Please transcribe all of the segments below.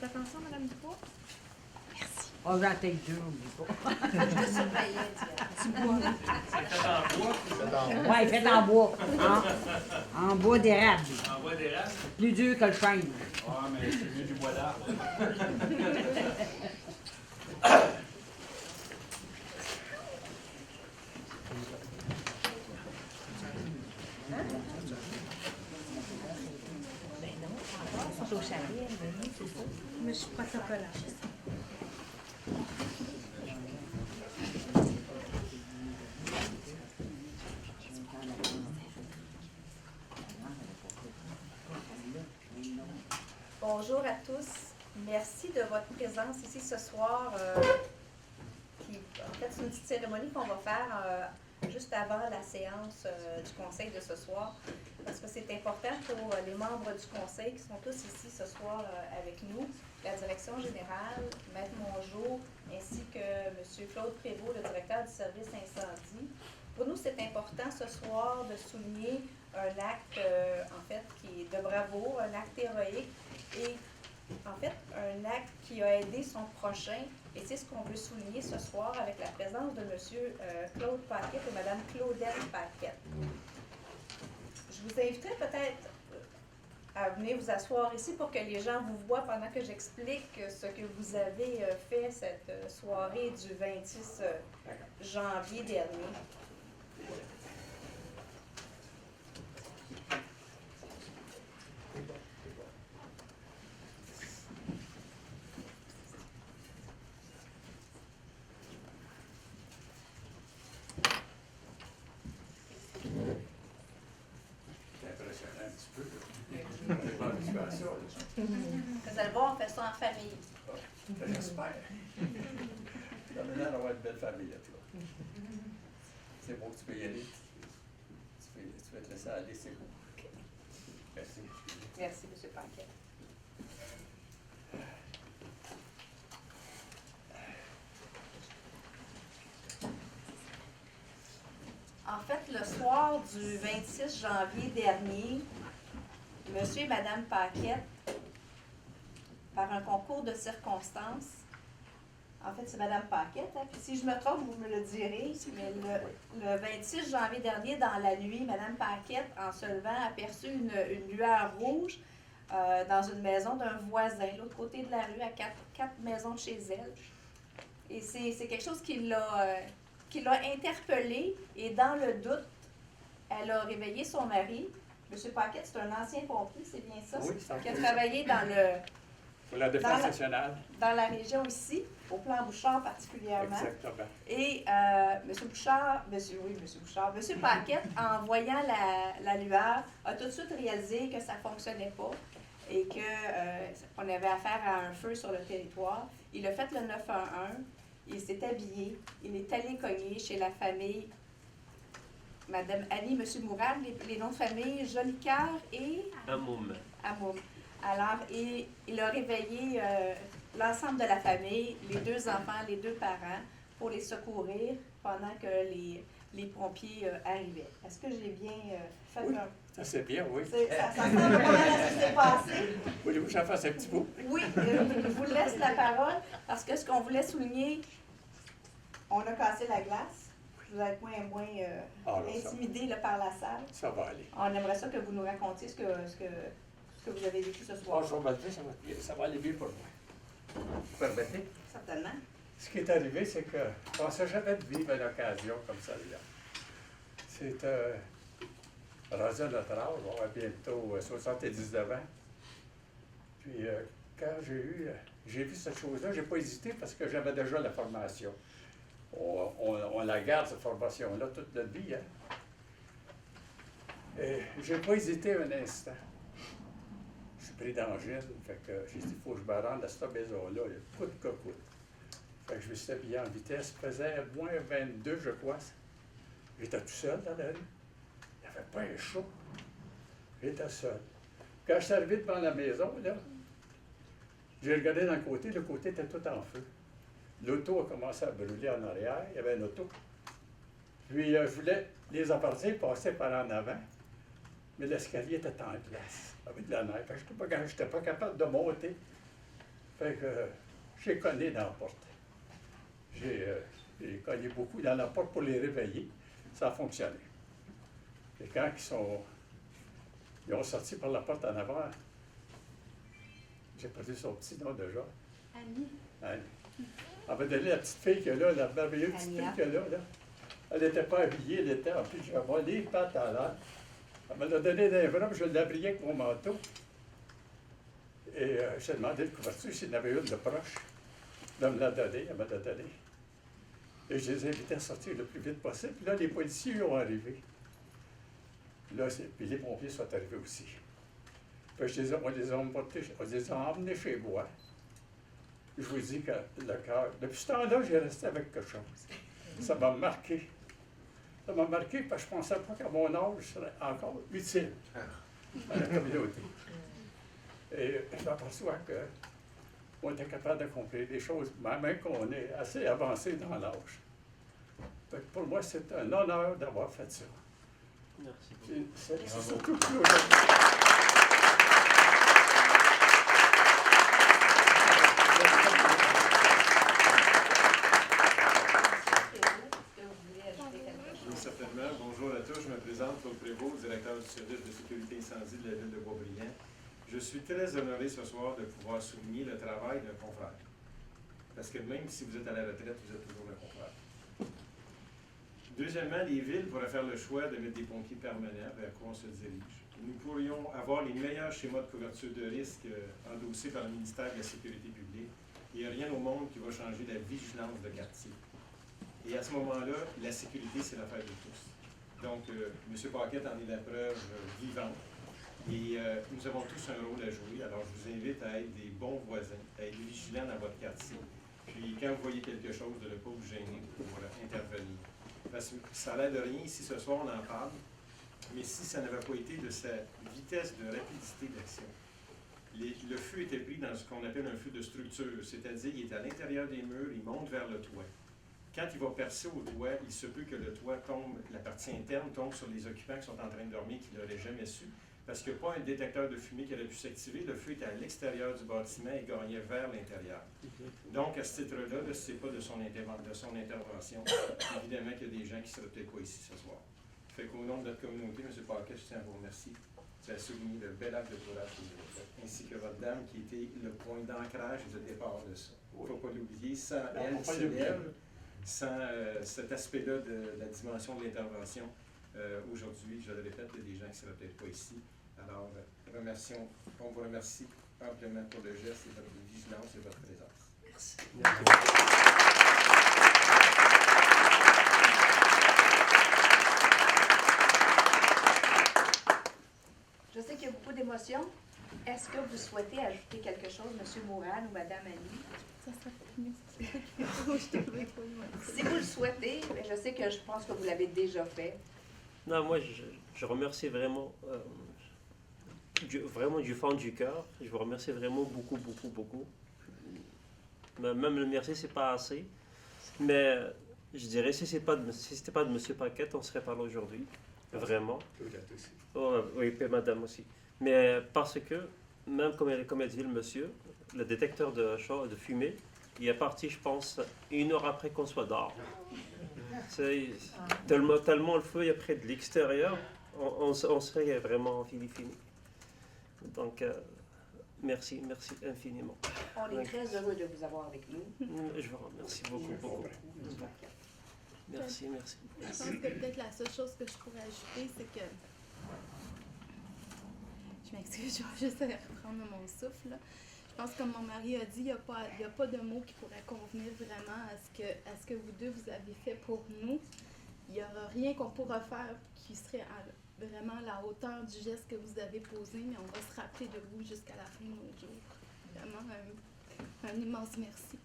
attention, Mme Dubois. Merci. On va la tête dure, oublie pas. Je te surveillais, Du bois. C'est fait en bois? Ouais, fait en bois. En bois d'érable. En bois d'érable? Plus dur que le chêne. Ouais, mais c'est mieux du bois d'arbre. Ils sont au chalet, oui, c'est ça. Mais je suis protocolante. Bonjour à tous. Merci de votre présence ici ce soir. En fait, c'est une petite cérémonie qu'on va faire juste avant la séance du conseil de ce soir, parce que c'est important pour les membres du conseil qui sont tous ici ce soir avec nous, la direction générale, Maître Mongeau, ainsi que M. Claude Prévost, le directeur du service incendie. Pour nous, c'est important ce soir de souligner un acte, en fait, qui est de bravoure, un acte héroïque et, en fait, un acte qui a aidé son prochain. Et c'est ce qu'on veut souligner ce soir avec la présence de M. Claude Paquette et Mme Claudette Paquette. Je vous inviterai peut-être à venir vous asseoir ici pour que les gens vous voient pendant que j'explique ce que vous avez fait cette soirée du 26 janvier dernier. Vous allez voir, on fait ça en famille. J'espère. Ça m'a l'air d'avoir une belle famille, là, toi. C'est beau que tu peux y aller. Tu vas te laisser aller, c'est beau. Merci. Merci, M. Paquet. En fait, le soir du 26 janvier dernier, M. et Mme Paquette, par un concours de circonstances, en fait, c'est Mme Paquette, hein, puis si je me trompe, vous me le direz, mais le 26 janvier dernier, dans la nuit, Mme Paquette, en se levant, aperçut une lueur rouge dans une maison d'un voisin, l'autre côté de la rue, à quatre maisons de chez elle. Et c'est quelque chose qui l'a interpellée, et dans le doute, elle a réveillé son mari. M. Paquette, c'est un ancien pompier, c'est bien ça? Oui, qui a travaillé pour la défense nationale. Dans la région ici, au plan Bouchard particulièrement. Exactement. Et M. Bouchard, M. Paquette, en voyant la lueur, a tout de suite réalisé que ça ne fonctionnait pas et qu'on avait affaire à un feu sur le territoire. Il a fait le 911, il s'est habillé, il est allé cogner chez la famille Mme Annie, M. Mourad, les noms de famille Jolicoeur et Amoum. Amoum. Alors, il a réveillé l'ensemble de la famille, les deux enfants, les deux parents, pour les secourir pendant que les pompiers arrivaient. Est-ce que j'ai bien fait Oui, un... ça c'est bien, oui. Ça semble comment ça s'est passé? Voulez-vous que j'en fasse un petit bout? Oui, je vous laisse la parole parce que ce qu'on voulait souligner, on a cassé la glace. Vous êtes moins intimidé là, par la salle. Ça va aller. On aimerait ça que vous nous racontiez ce que vous avez vécu ce soir. Bonjour, Mathieu, ça va aller bien pour moi. Vous permettez? Certainement. Ce qui est arrivé, c'est qu'on ne s'est jamais vivre une occasion comme celle-là. C'est rendu à notre âge, on va bientôt 79 ans. Puis quand j'ai vu cette chose-là, je n'ai pas hésité parce que j'avais déjà la formation. On la garde, cette formation-là, toute notre vie. Hein? Et je n'ai pas hésité un instant. Je suis pris d'angine, fait que j'ai dit, il faut que je me rende à cette maison-là, coûte que coûte. Fait que je me suis habillé en vitesse, il faisait moins 22, je crois. J'étais tout seul dans la rue. Il n'y avait pas un chat. J'étais seul. Quand je suis arrivé devant la maison, là, j'ai regardé dans le côté était tout en feu. L'auto a commencé à brûler en arrière, il y avait une auto. Puis je voulais les appartenir passer par en avant, mais l'escalier était en place, avec de la neige. Je n'étais pas capable de monter. Fait que j'ai cogné dans la porte. J'ai cogné beaucoup dans la porte pour les réveiller. Ça a fonctionné. Et quand ils ont sorti par la porte en avant, j'ai pas dit son petit nom déjà. Annie. Annie. Elle m'a donné la petite fille qu'elle a, la merveilleuse petite fille Ania. qu'elle a, là. Elle n'était pas habillée, elle était en pyjama, les pattes à l'air. Elle me l'a donné dans les bras, puis je l'habillais avec mon manteau. Et j'ai demandé de couverture s'il y en avait une de proche. Là, elle me l'a donné, elle me l'a donné. Et je les ai invités à sortir le plus vite possible. Puis là, les policiers ont arrivé. Là, puis les pompiers sont arrivés aussi. Puis on les a emmenés chez moi. Je vous dis que le cœur... Depuis ce temps-là, j'ai resté avec quelque chose. Ça m'a marqué. Ça m'a marqué parce que je ne pensais pas qu'à mon âge, je serais encore utile à la communauté. Et je m'aperçois qu'on était capable d'accomplir des choses, même qu'on est assez avancé dans l'âge. Pour moi, c'est un honneur d'avoir fait ça. Merci. C'est surtout plus aujourd'hui. Oui, certainement. Bonjour à tous. Je me présente, Claude Prévost, directeur du service de sécurité incendie de la ville de Boisbriand. Je suis très honoré ce soir de pouvoir souligner le travail d'un confrère. Parce que même si vous êtes à la retraite, vous êtes toujours un confrère. Deuxièmement, les villes pourraient faire le choix de mettre des pompiers permanents vers quoi on se dirige. Nous pourrions avoir les meilleurs schémas de couverture de risque endossés par le ministère de la Sécurité publique. Il n'y a rien au monde qui va changer la vigilance de quartier. Et à ce moment-là, la sécurité, c'est l'affaire de tous. Donc, M. Paquette en est la preuve vivante. Et nous avons tous un rôle à jouer. Alors, je vous invite à être des bons voisins, à être vigilants dans votre quartier. Puis, quand vous voyez quelque chose, de ne pas vous gêner pour intervenir. Parce que ça n'a l'air de rien. Ici, ce soir, on en parle. Mais si ça n'avait pas été de sa vitesse de rapidité d'action, le feu était pris dans ce qu'on appelle un feu de structure. C'est-à-dire, il est à l'intérieur des murs, il monte vers le toit. Quand il va percer au toit, il se peut que le toit tombe, la partie interne tombe sur les occupants qui sont en train de dormir, qui ne l'auraient jamais su. Parce qu'il n'y a pas un détecteur de fumée qui aurait pu s'activer. Le feu était à l'extérieur du bâtiment et gagnait vers l'intérieur. Donc, à ce titre-là, ce n'est pas de son intervention. Évidemment qu'il y a des gens qui ne seraient peut-être pas ici ce soir. Fait qu'au nom de notre communauté, M. Paquet, je tiens à vous remercier. Vous avez souligné le bel acte de courage que vous avez fait, ainsi que votre dame qui était le point d'ancrage et de départ de ça. Il ne faut pas l'oublier. Sans elle, sans cet aspect-là de la dimension de l'intervention, aujourd'hui, je le répète, il y a des gens qui ne seraient peut-être pas ici. Alors, on vous remercie amplement pour le geste et votre vigilance et votre présence. Merci. Je sais qu'il y a beaucoup d'émotions. Est-ce que vous souhaitez ajouter quelque chose, M. Mourad ou Mme Annie? Ça serait mieux. Je te trouvais trop émotive. Si vous le souhaitez, mais je sais que je pense que vous l'avez déjà fait. Non, moi, je remercie vraiment, vraiment du fond du cœur. Je vous remercie vraiment beaucoup, beaucoup, beaucoup. Même le merci, c'est pas assez. Mais je dirais, si ce n'était pas de M. Paquette, on ne serait pas là aujourd'hui. Vraiment. Oh, oui, et madame aussi. Mais parce que, même comme a dit le monsieur, le détecteur de fumée, il est parti, je pense, 1 heure après qu'on soit dehors. C'est tellement le feu est près de l'extérieur, on serait vraiment fini. Donc, merci infiniment. On est très heureux de vous avoir avec nous. Je vous remercie beaucoup. Merci. Je pense que peut-être la seule chose que je pourrais ajouter, c'est que... Je m'excuse, je vais juste reprendre mon souffle. Là. Je pense que comme mon mari a dit, il n'y a pas de mots qui pourraient convenir vraiment à ce que vous deux vous avez fait pour nous. Il n'y aura rien qu'on pourra faire qui serait vraiment à la hauteur du geste que vous avez posé, mais on va se rappeler de vous jusqu'à la fin de nos jours. Vraiment un immense merci.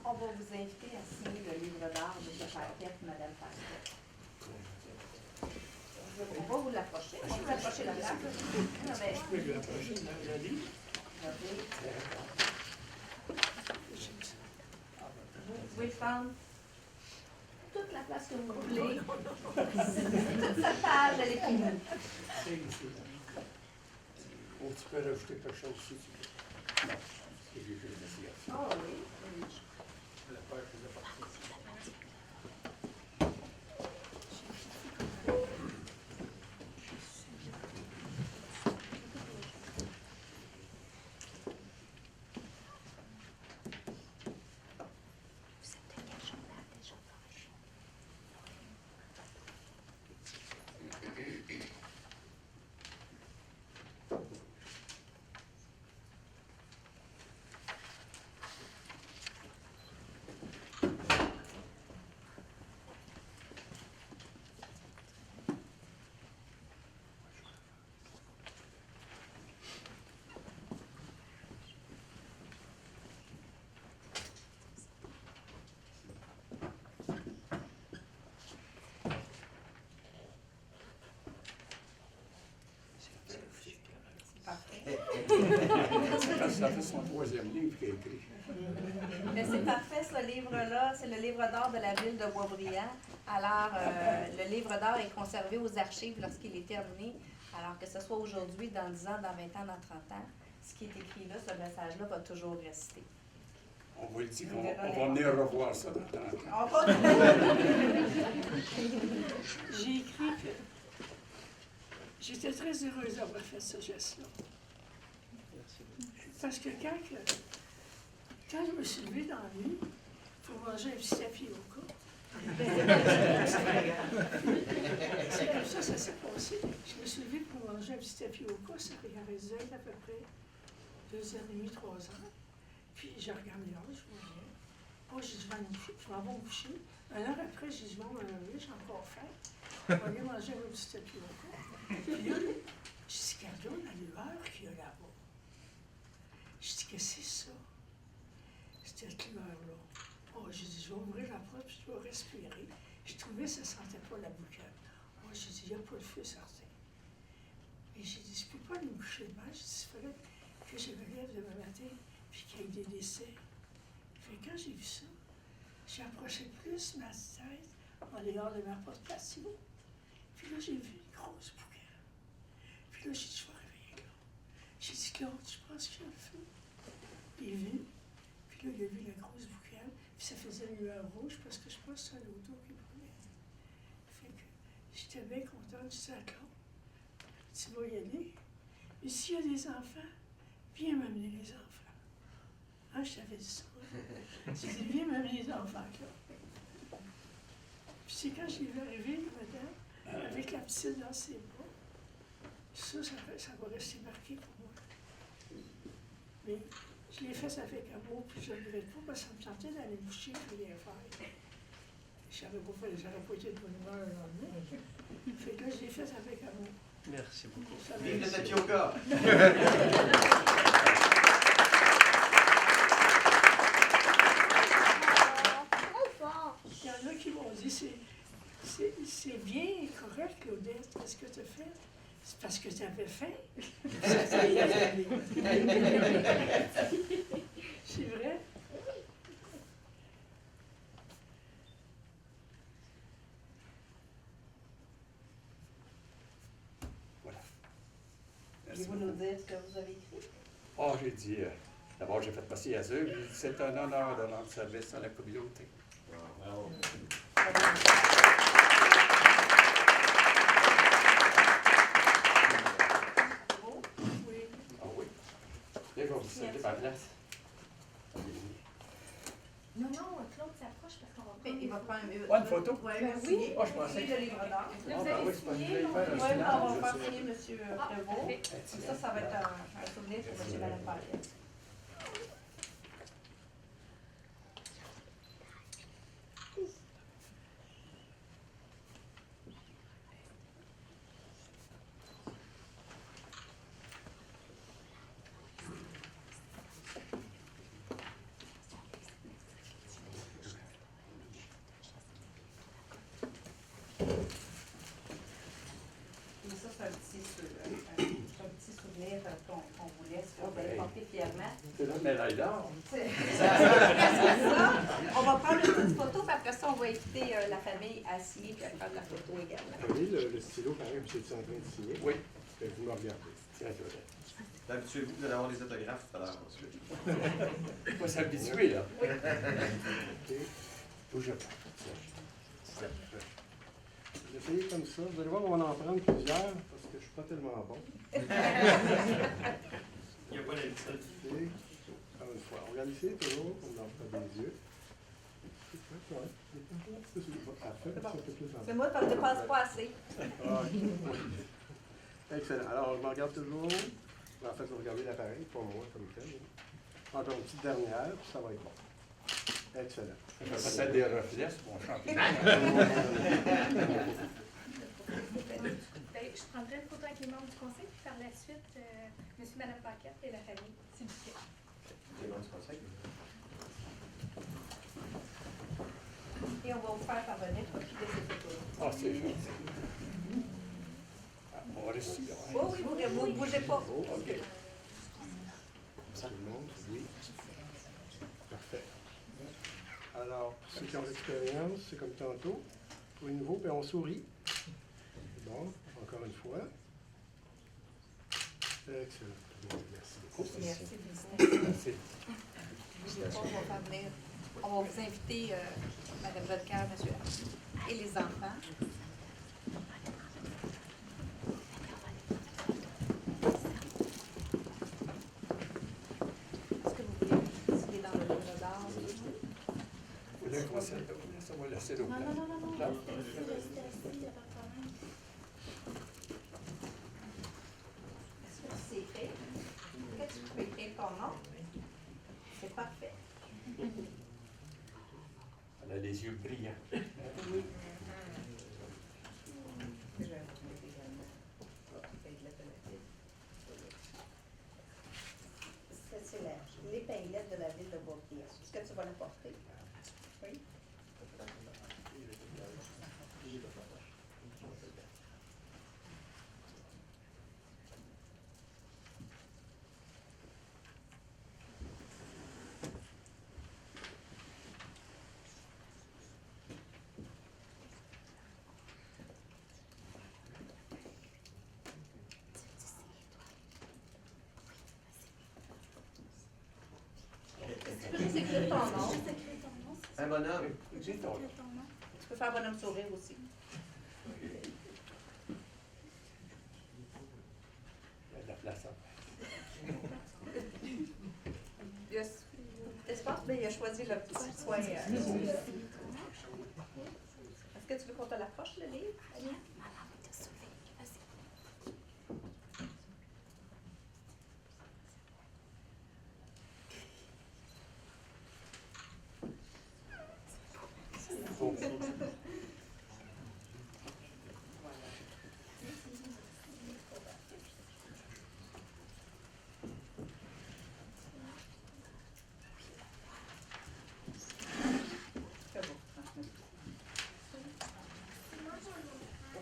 On va vous inviter à signer le livre d'art de M. Paquette, Mme Paquette. On va vous l'approcher. On va vous l'approcher la table. Je peux lui approcher la livre. Vous pouvez le prendre. toute la place que vous voulez. Toute cette page, elle est pour vous. Ou tu peux rajouter quelque chose si tu veux. Non, c'est juste une investigation. Ah oui. La page faisait partie. Ça fait son 3e livre qu'il a écrit. Mais c'est parfait, ce livre-là. C'est le livre d'or de la ville de Boisbriand. Alors, le livre d'or est conservé aux archives lorsqu'il est terminé. Alors que ce soit aujourd'hui, dans 10 ans, dans 20 ans, dans 30 ans, ce qui est écrit là, ce message-là va toujours rester. On va dire qu'on va venir revoir ça dans 30 ans. J'ai écrit que j'étais très heureuse d'avoir fait ce geste-là. Parce que quand je me suis levée dans la nuit pour manger un petit tapis au cas, c'est comme ça s'est passé. Je me suis levée pour manger un petit tapis au cas, ça réalisait à peu près 2h30, 3h. Puis j'ai regardé l'heure, je vois rien. Moi, j'ai dit, je m'en vais me coucher. 1 heure après, j'ai dit, je vais me lever, j'ai encore faim. Je vais aller manger un petit tapis au cas. Puis là, j'ai dit, regarde la lueur qu'il y a là-bas. Je dis, qu'est-ce que c'est ça? Cette lueur-là. Oh, j'ai dit, je vais ouvrir la porte, puis je vais respirer. Je trouvais que ça ne sentait pas la boucane. Moi, j'ai dit, il n'y a pas de feu certain. Et j'ai dit, je ne peux pas aller me coucher demain. J'ai dit, il fallait que je me lève demain matin, puis qu'il y ait des décès. Fait que quand j'ai vu ça, j'ai approché plus ma tête en dehors de ma porte patio. Puis là, j'ai vu une grosse boucane. Puis là, j'ai dit, je vais réveiller là. J'ai dit, Claude, je pense qu'il y a le feu. Puis il est venu. Puis là, il a vu la grosse boucane. Puis ça faisait une lueur rouge parce que je pense que c'est un auto qui brûlait. Fait que j'étais bien contente. Je disais à Claude, tu vas y aller. Mais s'il y a des enfants, viens m'amener les enfants. Hein, je t'avais dit ça. J'ai dit, viens m'amener les enfants, Claude. Puis c'est quand j'ai vu arriver, madame, avec la petite dans ses bras, ça va rester marqué pour moi. Mais je l'ai fait avec amour, puis je ne le regrette pas, parce que ça me tentait d'aller me coucher et rien faire. J'aurais pas été de bonne humeur le lendemain. Fait que là, je l'ai fait avec amour. Merci beaucoup. Vive le tapioca! Il y en a qui m'ont dit, c'est bien correct, Claudette, qu'est-ce que tu as fait? C'est parce que tu avais faim. C'est vrai. Voilà. Pouvez-vous nous dire ce que vous avez écrit? Ah, j'ai dit, d'abord, j'ai fait passer à eux. J'ai dit, c'est un honneur de rendre service à la communauté. Wow. Oui. Ah oui. Là, je vais vous céder ma place. Non, Claude s'approche parce qu'on va prendre... Il va prendre Une photo? Oui, oui. Ah, je pensais le livre d'or. Ah, ben oui, c'est pas une vieille faire un Oui, silence, on va je faire sais. signer M. Prévost. Ça va être un souvenir pour M. Valentine. Qu'on vous laisse, que vous allez porter fièrement. C'est la médaille d'or. On va prendre une petite photo, puis après ça, on va va inviter la famille à signer et à prendre la photo également. Vous voyez le stylo, par exemple, c'est en train de signer? Oui. Vous me regardez. Tiens, Claudette. Habituez-vous, vous allez avoir des autographes tout à l'heure. Il faut s'habituer, là. Oui. OK. Bougez pas. Vous essayez comme ça. Vous allez voir, on va en prendre plusieurs parce que je ne suis pas tellement bon. Il n'y a pas d'habitude. Et, encore une fois, on regarde ici toujours, on en fait des yeux. C'est moi parce que je ne passe pas assez. Excellent. Alors, je me regarde toujours. En fait, vous regardez l'appareil, pas moi comme tel. Encore une petite dernière, puis ça va être bon. Excellent. Ça fait des reflets sur mon champignon. Je prendrai une photo avec les membres du conseil, puis par la suite, monsieur, madame Paquette et la famille, s'il vous plaît. Les membres du conseil. Et on va vous faire parvenir copie de ces photos. Ah, c'est gentil. Ah, on va rester là. Oui, oui, vous ne bougez pas. OK. Tout le monde, oui. Parfait. Alors, pour ceux qui ont l'expérience, c'est comme tantôt. Pour les nouveaux, puis on sourit. Bon, encore une fois. Excellent. Merci beaucoup. Merci. Merci. On va vous inviter, Mme Rodker, monsieur, et les enfants. Est-ce que vous voulez décider dans le livre d'art? Vous voulez qu'on s'aide? Ça va laisser l'eau. Non. Là. Restez assis, il n'y a pas de problème. Est-ce que c'est fait? Est-ce que tu peux écrire ton nom? C'est parfait. Elle a les yeux brillants. Oui. C'est l'épinglette de la ville de Beaucaire. Est-ce que tu vas la porter? Oui. C'est écrire ton nom. Un bonhomme. Dis ton nom. Tu peux faire bonhomme sourire aussi. Il y a de la place après. L'espace, mais il a choisi le petit soin. Est-ce que tu veux qu'on te l'approche, le livre, Annie?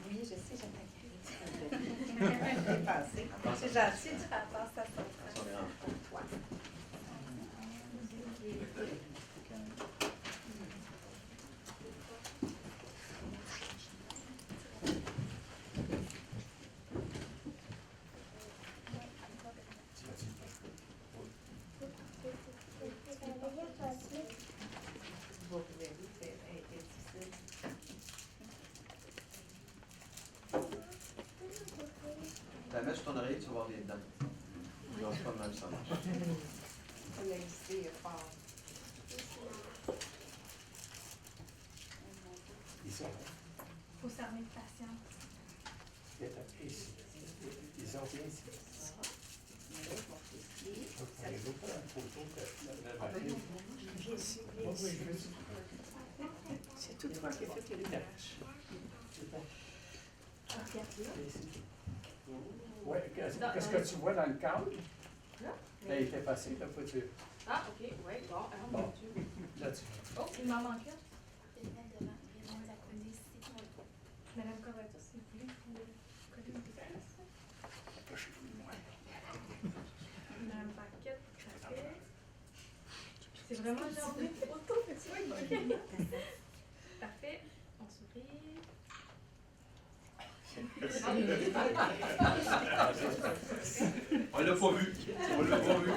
Oui, je sais, j'aime c'est gentil, tu passes à ça. Tu la mets sur ton oreille, tu vas voir les dents. Non, c'est pas le même, ça marche. Tu l'as glissé fort. Ils sont là. Faut s'armer de patience. Ils sont bien ici. C'est tout toi qui as fait les tâches. Oui, qu'est-ce que tu vois dans le cadre? Là, il était facile, là, faut tu... Ah, ok, oui, bon, Bon, là-dessus. Oh, il m'en manque une. Il y en a devant, il y en a à côté ici. Madame Corretto, si vous voulez, vous collez une place. Madame Paquette, parfait. C'est vraiment genre une photo, mais tu vois, il y a parfait. On l'a pas vu. On l'a pas vu.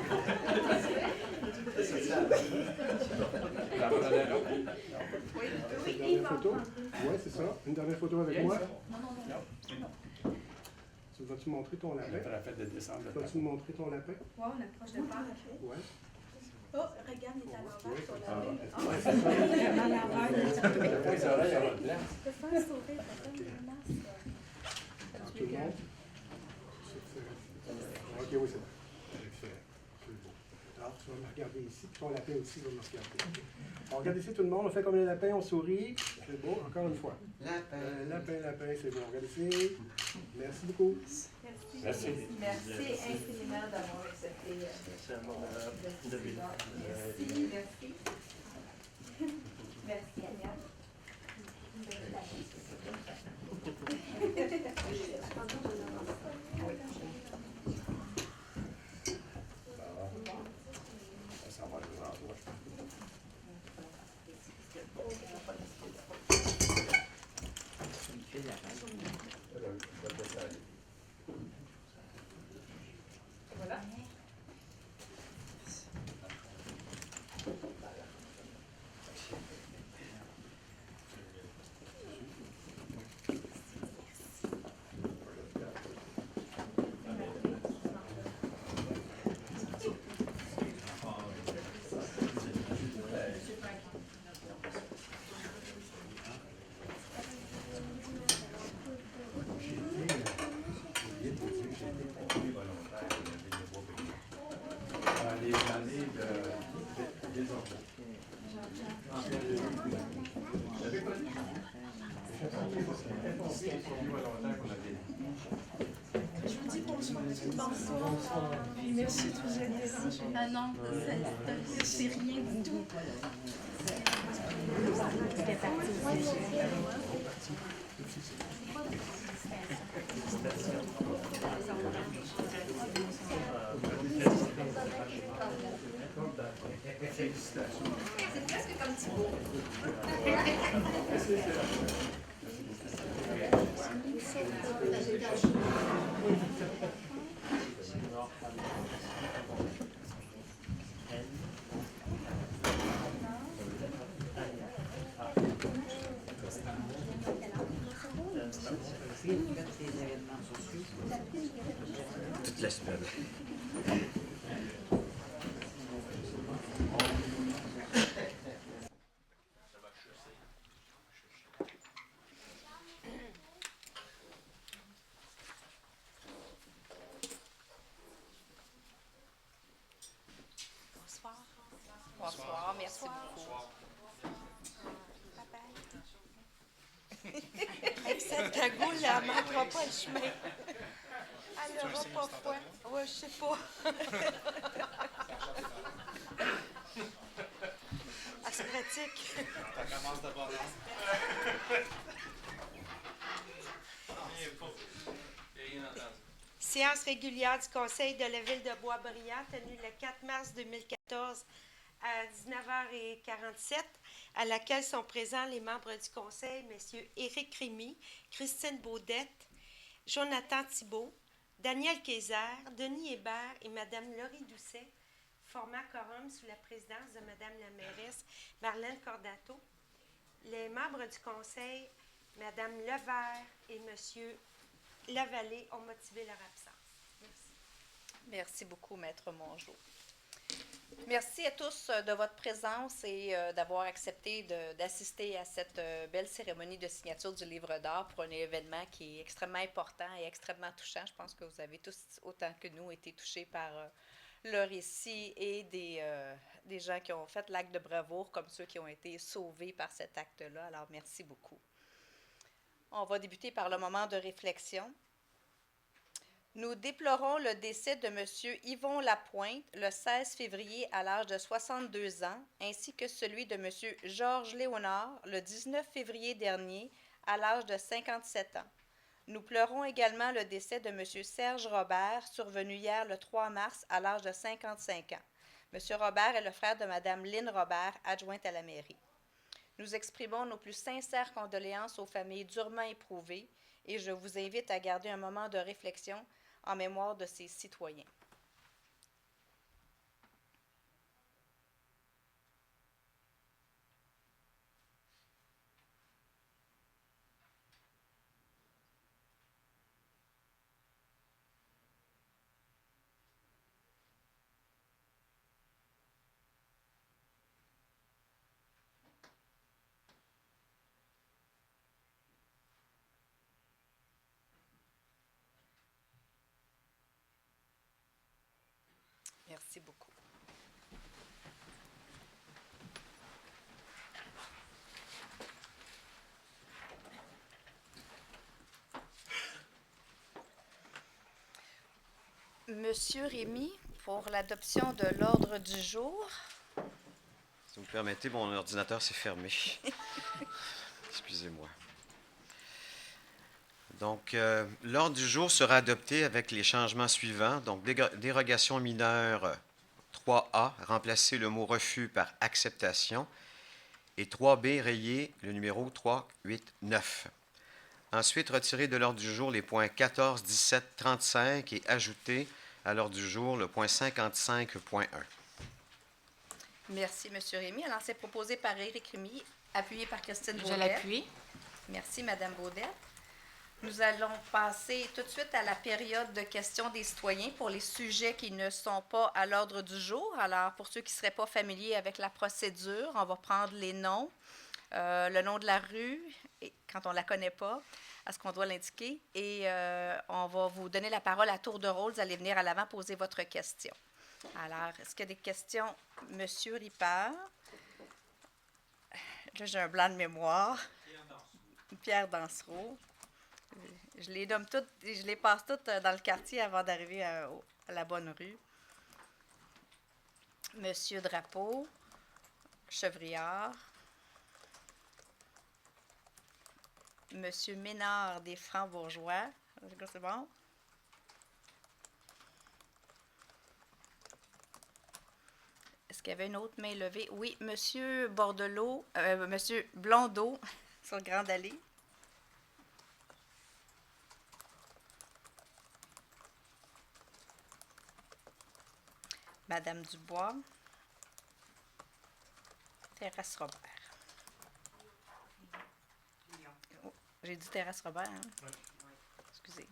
Une dernière photo? Oui, c'est ça. Une dernière photo avec moi. Tu vas-tu montrer ton lapin? Après la fête de décembre. Vas-tu me montrer ton lapin? Ouais, on approche de part. Oui. Oh, regarde, il est à l'envers sur la main. Ouais, c'est ça. Vraiment l'envers. Les oreilles à votre place. Je peux faire un sourire, ça donne vraiment ça. Alors, tout le monde. OK, oui, c'est bon. Excellent. C'est beau. Alors, tu vas me regarder ici, puis ton lapin aussi va me regarder. On regarde ici tout le monde, on fait comme le lapin, on sourit. C'est beau, encore une fois. Lapin, c'est bon. Regarde ici. Merci beaucoup. Merci. Merci infiniment d'avoir accepté. C'est un moment de vie. Merci, merci. Merci, Agnès. Ça va le grand endroit. Voilà. Les années des enfants. Je vous dis bonsoir. Bonsoir. Puis merci de vous être dérangés. Ah non, c'est rien du tout. C'est presque comme Thibaut. Toute la semaine. Bonsoir. Bonsoir, merci beaucoup. Avec cette cagoule, elle ne manquera pas le chemin. Elle n'aura pas froid. Ouais, je sais pas. Elle se pratique. Ça commence d'abord. Séance régulière du Conseil de la Ville de Boisbriand, tenue le 4 mars 2014 à 19h47, à laquelle sont présents les membres du Conseil, M. Éric Rémy, Christine Baudette, Jonathan Thibault, Daniel Kayser, Denis Hébert et Mme Laurie Doucet, formant quorum sous la présidence de Mme la mairesse Marlène Cordato. Les membres du Conseil, Mme Levert et M. Lavallée, ont motivé leur absence. Merci. Merci beaucoup, Maître Mongeau. Merci à tous de votre présence et d'avoir accepté d'assister à cette belle cérémonie de signature du livre d'or pour un événement qui est extrêmement important et extrêmement touchant. Je pense que vous avez tous, autant que nous, été touchés par le récit et des gens qui ont fait l'acte de bravoure, comme ceux qui ont été sauvés par cet acte-là. Alors, merci beaucoup. On va débuter par le moment de réflexion. Nous déplorons le décès de M. Yvon Lapointe le 16 février à l'âge de 62 ans, ainsi que celui de M. Georges Léonard le 19 février dernier à l'âge de 57 ans. Nous pleurons également le décès de M. Serge Robert, survenu hier le 3 mars à l'âge de 55 ans. M. Robert est le frère de Mme Lynne Robert, adjointe à la mairie. Nous exprimons nos plus sincères condoléances aux familles durement éprouvées et je vous invite à garder un moment de réflexion en mémoire de ces citoyens. Merci beaucoup. Monsieur Rémy, pour l'adoption de l'ordre du jour. Si vous me permettez, mon ordinateur s'est fermé. Excusez-moi. Donc, l'ordre du jour sera adopté avec les changements suivants. Donc, dérogation mineure 3A, remplacer le mot refus par acceptation. Et 3B, rayer le numéro 3, 8, 9. Ensuite, retirer de l'ordre du jour les points 14, 17, 35 et ajouter à l'ordre du jour le point 55.1. Merci, M. Rémy. Alors, c'est proposé par Éric Rémy, appuyé par Christine Baudette. Je l'appuie. Merci, Mme Baudette. Nous allons passer tout de suite à la période de questions des citoyens pour les sujets qui ne sont pas à l'ordre du jour. Alors, pour ceux qui ne seraient pas familiers avec la procédure, on va prendre les noms, le nom de la rue, et quand on ne la connaît pas, à ce qu'on doit l'indiquer, et on va vous donner la parole à tour de rôle. Vous allez venir à l'avant poser votre question. Alors, est-ce qu'il y a des questions? Monsieur Ripard. Là, j'ai un blanc de mémoire. Pierre Dansereau. Je les nomme toutes, je les passe toutes dans le quartier avant d'arriver à la bonne rue. Monsieur Drapeau, Chevriard. Monsieur Ménard des Francs-Bourgeois. C'est bon? Est-ce qu'il y avait une autre main levée? Oui, Monsieur Bordelot, Monsieur Blondeau sur Grande Allée. Madame Dubois. Thérèse Robert. Oh, j'ai dit Thérèse Robert, hein? Oui. Excusez.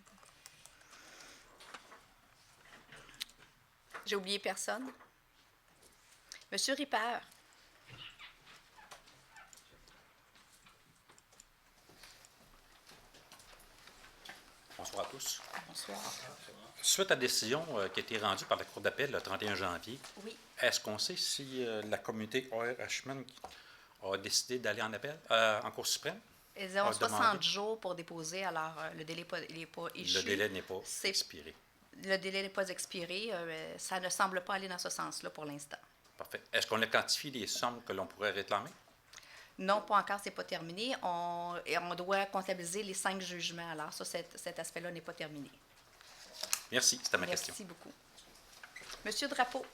J'ai oublié personne? Monsieur Ripard. Bonsoir à tous. Bonsoir. Suite à la décision qui a été rendue par la Cour d'appel le 31 janvier, oui. Est-ce qu'on sait si la communauté ORHman a décidé d'aller en appel, en Cour suprême? Ils ont 60 jours pour déposer, alors le délai n'est pas échu. Le délai n'est pas expiré. Le délai n'est pas expiré. Ça ne semble pas aller dans ce sens-là pour l'instant. Parfait. Est-ce qu'on a quantifié les sommes que l'on pourrait réclamer? Non, pas encore, ce n'est pas terminé. On doit comptabiliser les 5 jugements. Alors, ça, cet aspect-là n'est pas terminé. Merci, c'était ma question. Merci beaucoup. Monsieur Drapeau.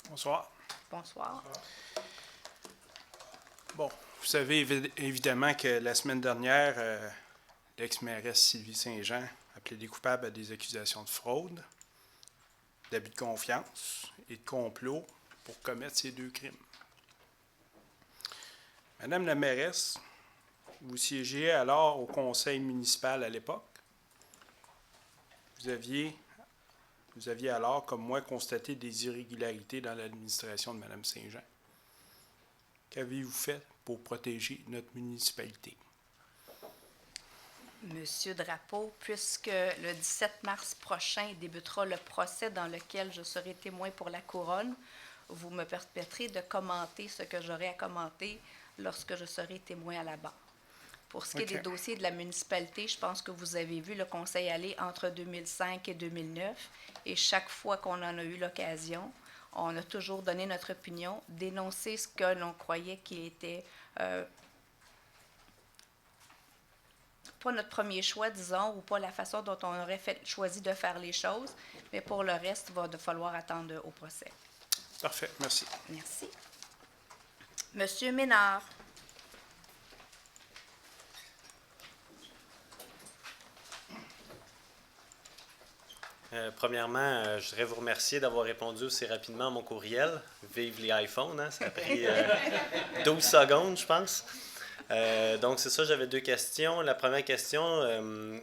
Bonsoir. Bonsoir. Bon, vous savez évidemment que la semaine dernière, l'ex-mairesse Sylvie Saint-Jean a plaidé coupable à des accusations de fraude, d'abus de confiance et de complot pour commettre ces 2 crimes. Madame la mairesse, vous siégiez alors au conseil municipal à l'époque. Vous aviez alors, comme moi, constaté des irrégularités dans l'administration de Mme Saint-Jean. Qu'avez-vous fait pour protéger notre municipalité? Monsieur Drapeau, puisque le 17 mars prochain débutera le procès dans lequel je serai témoin pour la couronne, vous me permettrez de commenter ce que j'aurai à commenter lorsque je serai témoin à la barre. Pour ce qui est des dossiers de la municipalité, je pense que vous avez vu le conseil aller entre 2005 et 2009, et chaque fois qu'on en a eu l'occasion, on a toujours donné notre opinion, dénoncé ce que l'on croyait qui était pas notre premier choix, disons, ou pas la façon dont on aurait choisi de faire les choses, mais pour le reste, il va falloir attendre au procès. Parfait, merci. Merci. Monsieur Ménard. Premièrement, je voudrais vous remercier d'avoir répondu aussi rapidement à mon courriel. Vive les iPhones, hein? Ça a pris 12 secondes, je pense. Donc, c'est ça, j'avais 2 questions. La première question,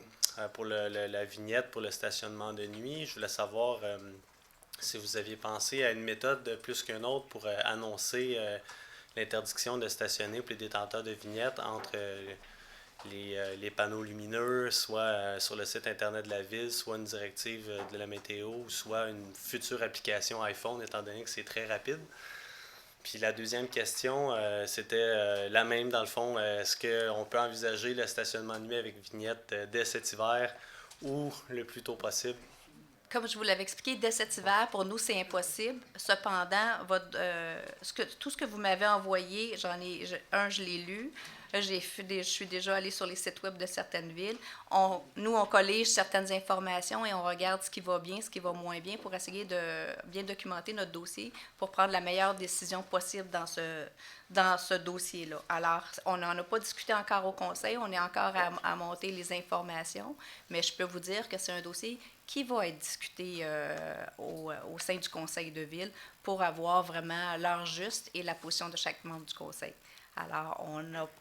pour la vignette pour le stationnement de nuit, je voulais savoir si vous aviez pensé à une méthode plus qu'une autre pour annoncer l'interdiction de stationner pour les détenteurs de vignettes entre les panneaux lumineux, soit sur le site Internet de la Ville, soit une directive de la météo, soit une future application iPhone, étant donné que c'est très rapide. Puis la deuxième question, c'était la même dans le fond. Est-ce qu'on peut envisager le stationnement de nuit avec vignette dès cet hiver ou le plus tôt possible? Comme je vous l'avais expliqué, dès cet hiver, pour nous, c'est impossible. Cependant, tout ce que vous m'avez envoyé, je l'ai lu. Je suis déjà allée sur les sites web de certaines villes. Nous, on collige certaines informations et on regarde ce qui va bien, ce qui va moins bien pour essayer de bien documenter notre dossier pour prendre la meilleure décision possible dans ce dossier-là. Alors, on n'en a pas discuté encore au conseil. On est encore à monter les informations, mais je peux vous dire que c'est un dossier qui va être discuté au sein du conseil de ville pour avoir vraiment l'heure juste et la position de chaque membre du conseil. Alors,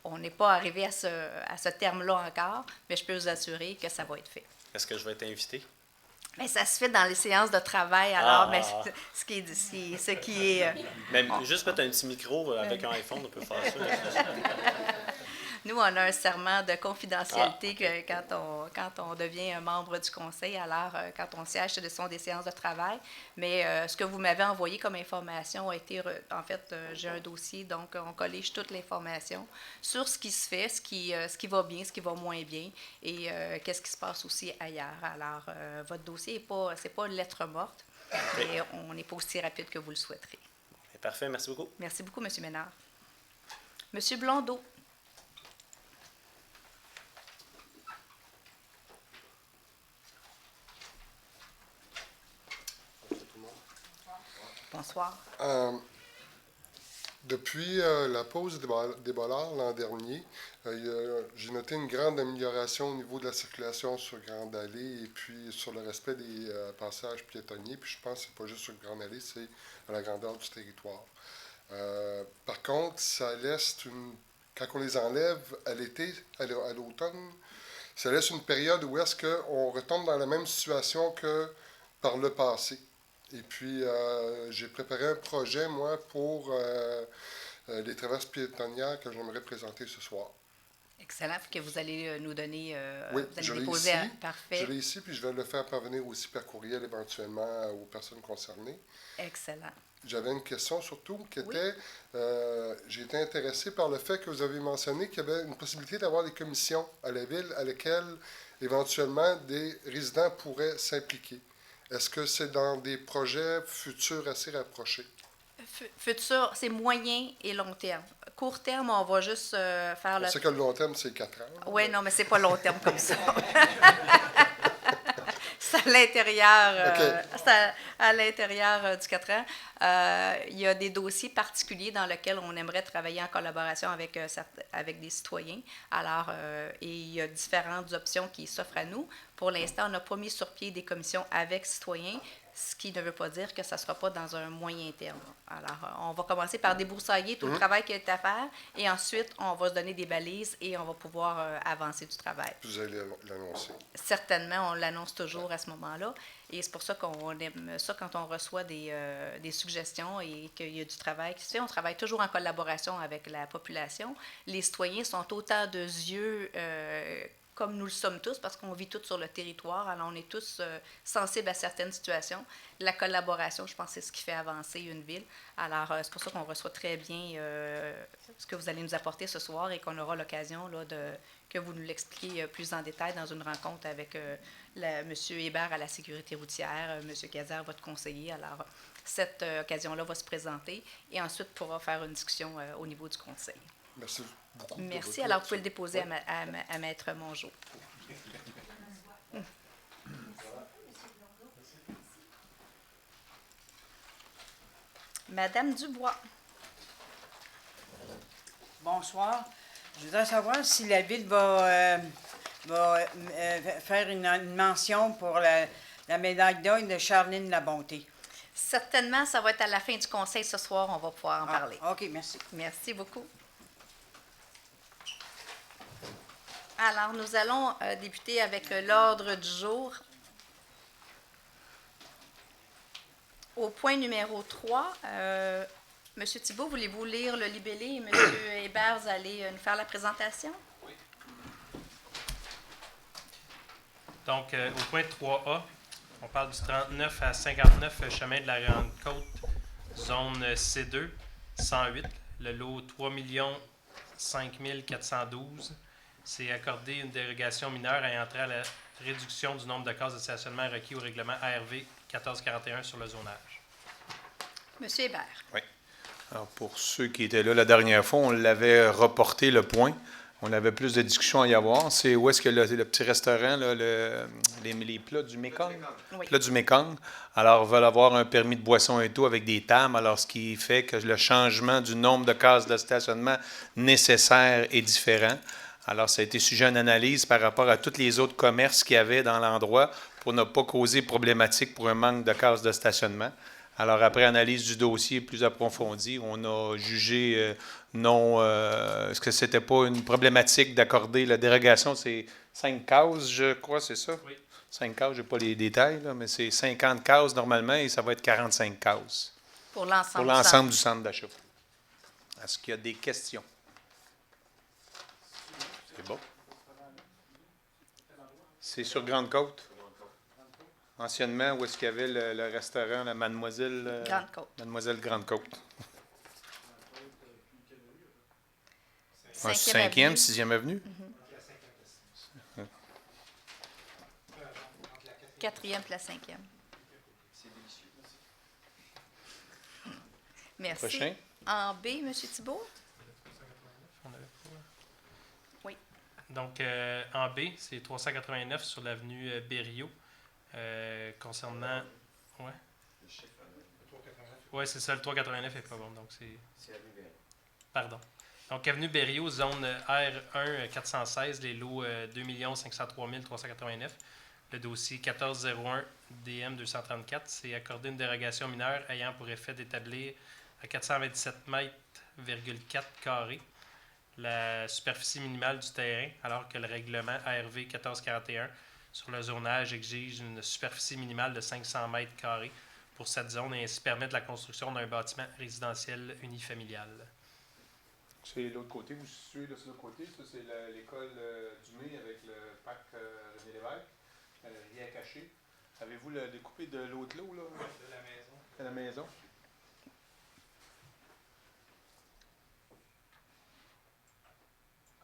on n'est pas arrivé à ce terme-là encore, mais je peux vous assurer que ça va être fait. Est-ce que je vais être invité? Mais ça se fait dans les séances de travail, alors ce qui est Même juste mettre un petit micro avec un iPhone, on peut faire ça. Nous, on a un serment de confidentialité quand on devient un membre du conseil, alors quand on siège, ce sont des séances de travail. Mais ce que vous m'avez envoyé comme information a été, en fait, j'ai un dossier, donc on collige toute l'information sur ce qui se fait, ce qui va bien, ce qui va moins bien et qu'est-ce qui se passe aussi ailleurs. Alors, votre dossier, c'est pas une lettre morte, mais on n'est pas aussi rapide que vous le souhaiterez. Parfait, merci beaucoup. Merci beaucoup, M. Ménard. M. Blondeau. Bonsoir. Depuis la pause des bollards l'an dernier, j'ai noté une grande amélioration au niveau de la circulation sur Grande Allée et puis sur le respect des passages piétonniers. Puis je pense que ce n'est pas juste sur Grande Allée, c'est à la grandeur du territoire. Par contre, ça laisse quand on les enlève à l'été, à l'automne, ça laisse une période où est-ce qu'on retombe dans la même situation que par le passé. Et puis, j'ai préparé un projet, moi, pour les traverses piétonnières que j'aimerais présenter ce soir. Excellent. Que vous allez nous donner, oui, vous allez déposer ici, parfait. Je l'ai ici, puis je vais le faire parvenir aussi par courriel éventuellement aux personnes concernées. Excellent. J'avais une question surtout qui était, j'ai été intéressé par le fait que vous avez mentionné qu'il y avait une possibilité d'avoir des commissions à la ville à lesquelles éventuellement des résidents pourraient s'impliquer. Est-ce que c'est dans des projets futurs assez rapprochés? Futur, c'est moyen et long terme. Court terme, on va juste faire le... C'est que le long terme, c'est 4 ans. Oui, non, mais c'est pas long terme comme ça. C'est à l'intérieur, à l'intérieur du 4 ans. Il y a des dossiers particuliers dans lesquels on aimerait travailler en collaboration avec des citoyens. Alors, et il y a différentes options qui s'offrent à nous. Pour l'instant, on n'a pas mis sur pied des commissions avec citoyens, ce qui ne veut pas dire que ça ne sera pas dans un moyen terme. Alors, on va commencer par débroussailler tout le travail qui est à faire et ensuite, on va se donner des balises et on va pouvoir avancer du travail. Vous allez l'annoncer? Certainement, on l'annonce toujours à ce moment-là. Et c'est pour ça qu'on aime ça quand on reçoit des suggestions et qu'il y a du travail qui se fait. On travaille toujours en collaboration avec la population. Les citoyens sont autant de yeux comme nous le sommes tous, parce qu'on vit tous sur le territoire, alors on est tous sensibles à certaines situations. La collaboration, je pense, c'est ce qui fait avancer une ville. Alors, c'est pour ça qu'on reçoit très bien ce que vous allez nous apporter ce soir et qu'on aura l'occasion que vous nous l'expliquiez plus en détail dans une rencontre avec M. Hébert à la sécurité routière, M. Gazer, votre conseiller. Alors, cette occasion-là va se présenter et ensuite pourra faire une discussion au niveau du conseil. Merci beaucoup. Merci. Alors, vous pouvez le déposer à Maître Mongeau. Madame Dubois. Bonsoir. Je voudrais savoir si la Ville va faire une mention pour la médaille d'or de Charline Labonté. Certainement, ça va être à la fin du conseil ce soir, on va pouvoir en parler. OK, merci. Merci beaucoup. Alors, nous allons débuter avec l'ordre du jour. Au point numéro 3, M. Thibault, voulez-vous lire le libellé et M. Hébert, vous allez nous faire la présentation? Oui. Donc, au point 3A, on parle du 39 à 59 chemin de la Grande-Côte, zone C2, 108, le lot 3 5 412. C'est accordé une dérogation mineure ayant trait à la réduction du nombre de cases de stationnement requis au règlement ARV 1441 sur le zonage. Monsieur Hébert. Oui. Alors, pour ceux qui étaient là la dernière fois, on l'avait reporté le point. On avait plus de discussions à y avoir. C'est où est-ce que le petit restaurant, là, les plats du Mekong? Oui. Plats du Mekong. Alors, veulent avoir un permis de boisson et tout avec des tables. Alors, ce qui fait que le changement du nombre de cases de stationnement nécessaires est différent. Alors, ça a été sujet à une analyse par rapport à tous les autres commerces qu'il y avait dans l'endroit pour ne pas causer problématique pour un manque de cases de stationnement. Alors, après analyse du dossier plus approfondie, on a jugé est-ce que c'était pas une problématique d'accorder la dérogation? C'est 5 cases, je crois, c'est ça? Oui. 5 cases, je n'ai pas les détails, là, mais c'est 50 cases normalement et ça va être 45 cases. Pour l'ensemble du centre d'achat. Est-ce qu'il y a des questions? C'est bon. C'est sur Grande-Côte? Anciennement, où est-ce qu'il y avait le restaurant, la Mademoiselle... Grande-Côte. Mademoiselle Grande-Côte. 5e, 6e avenue? 4e, puis la 5e. Merci. Prochain. En B, M. Thibault? Oui. Donc, en B, c'est 389 sur l'avenue Berriot. Concernant. Ouais. Oui, c'est ça, le 389 n'est pas bon. Donc, c'est avenue Berriot. Pardon. Donc, avenue Berriot, zone R1 416, les lots 2 503 389. Le dossier 1401 DM 234, c'est accordé une dérogation mineure ayant pour effet d'établir à 427 mètres, 4 carrés la superficie minimale du terrain, alors que le règlement ARV 1441 sur le zonage exige une superficie minimale de 500 mètres carrés pour cette zone et ainsi permettre la construction d'un bâtiment résidentiel unifamilial. C'est l'autre côté, vous situez de l'autre côté, ça c'est l'école du Mai avec le parc René Lévesque, rien caché. Avez-vous le découpé de l'autre lot, là? De la maison. De la maison.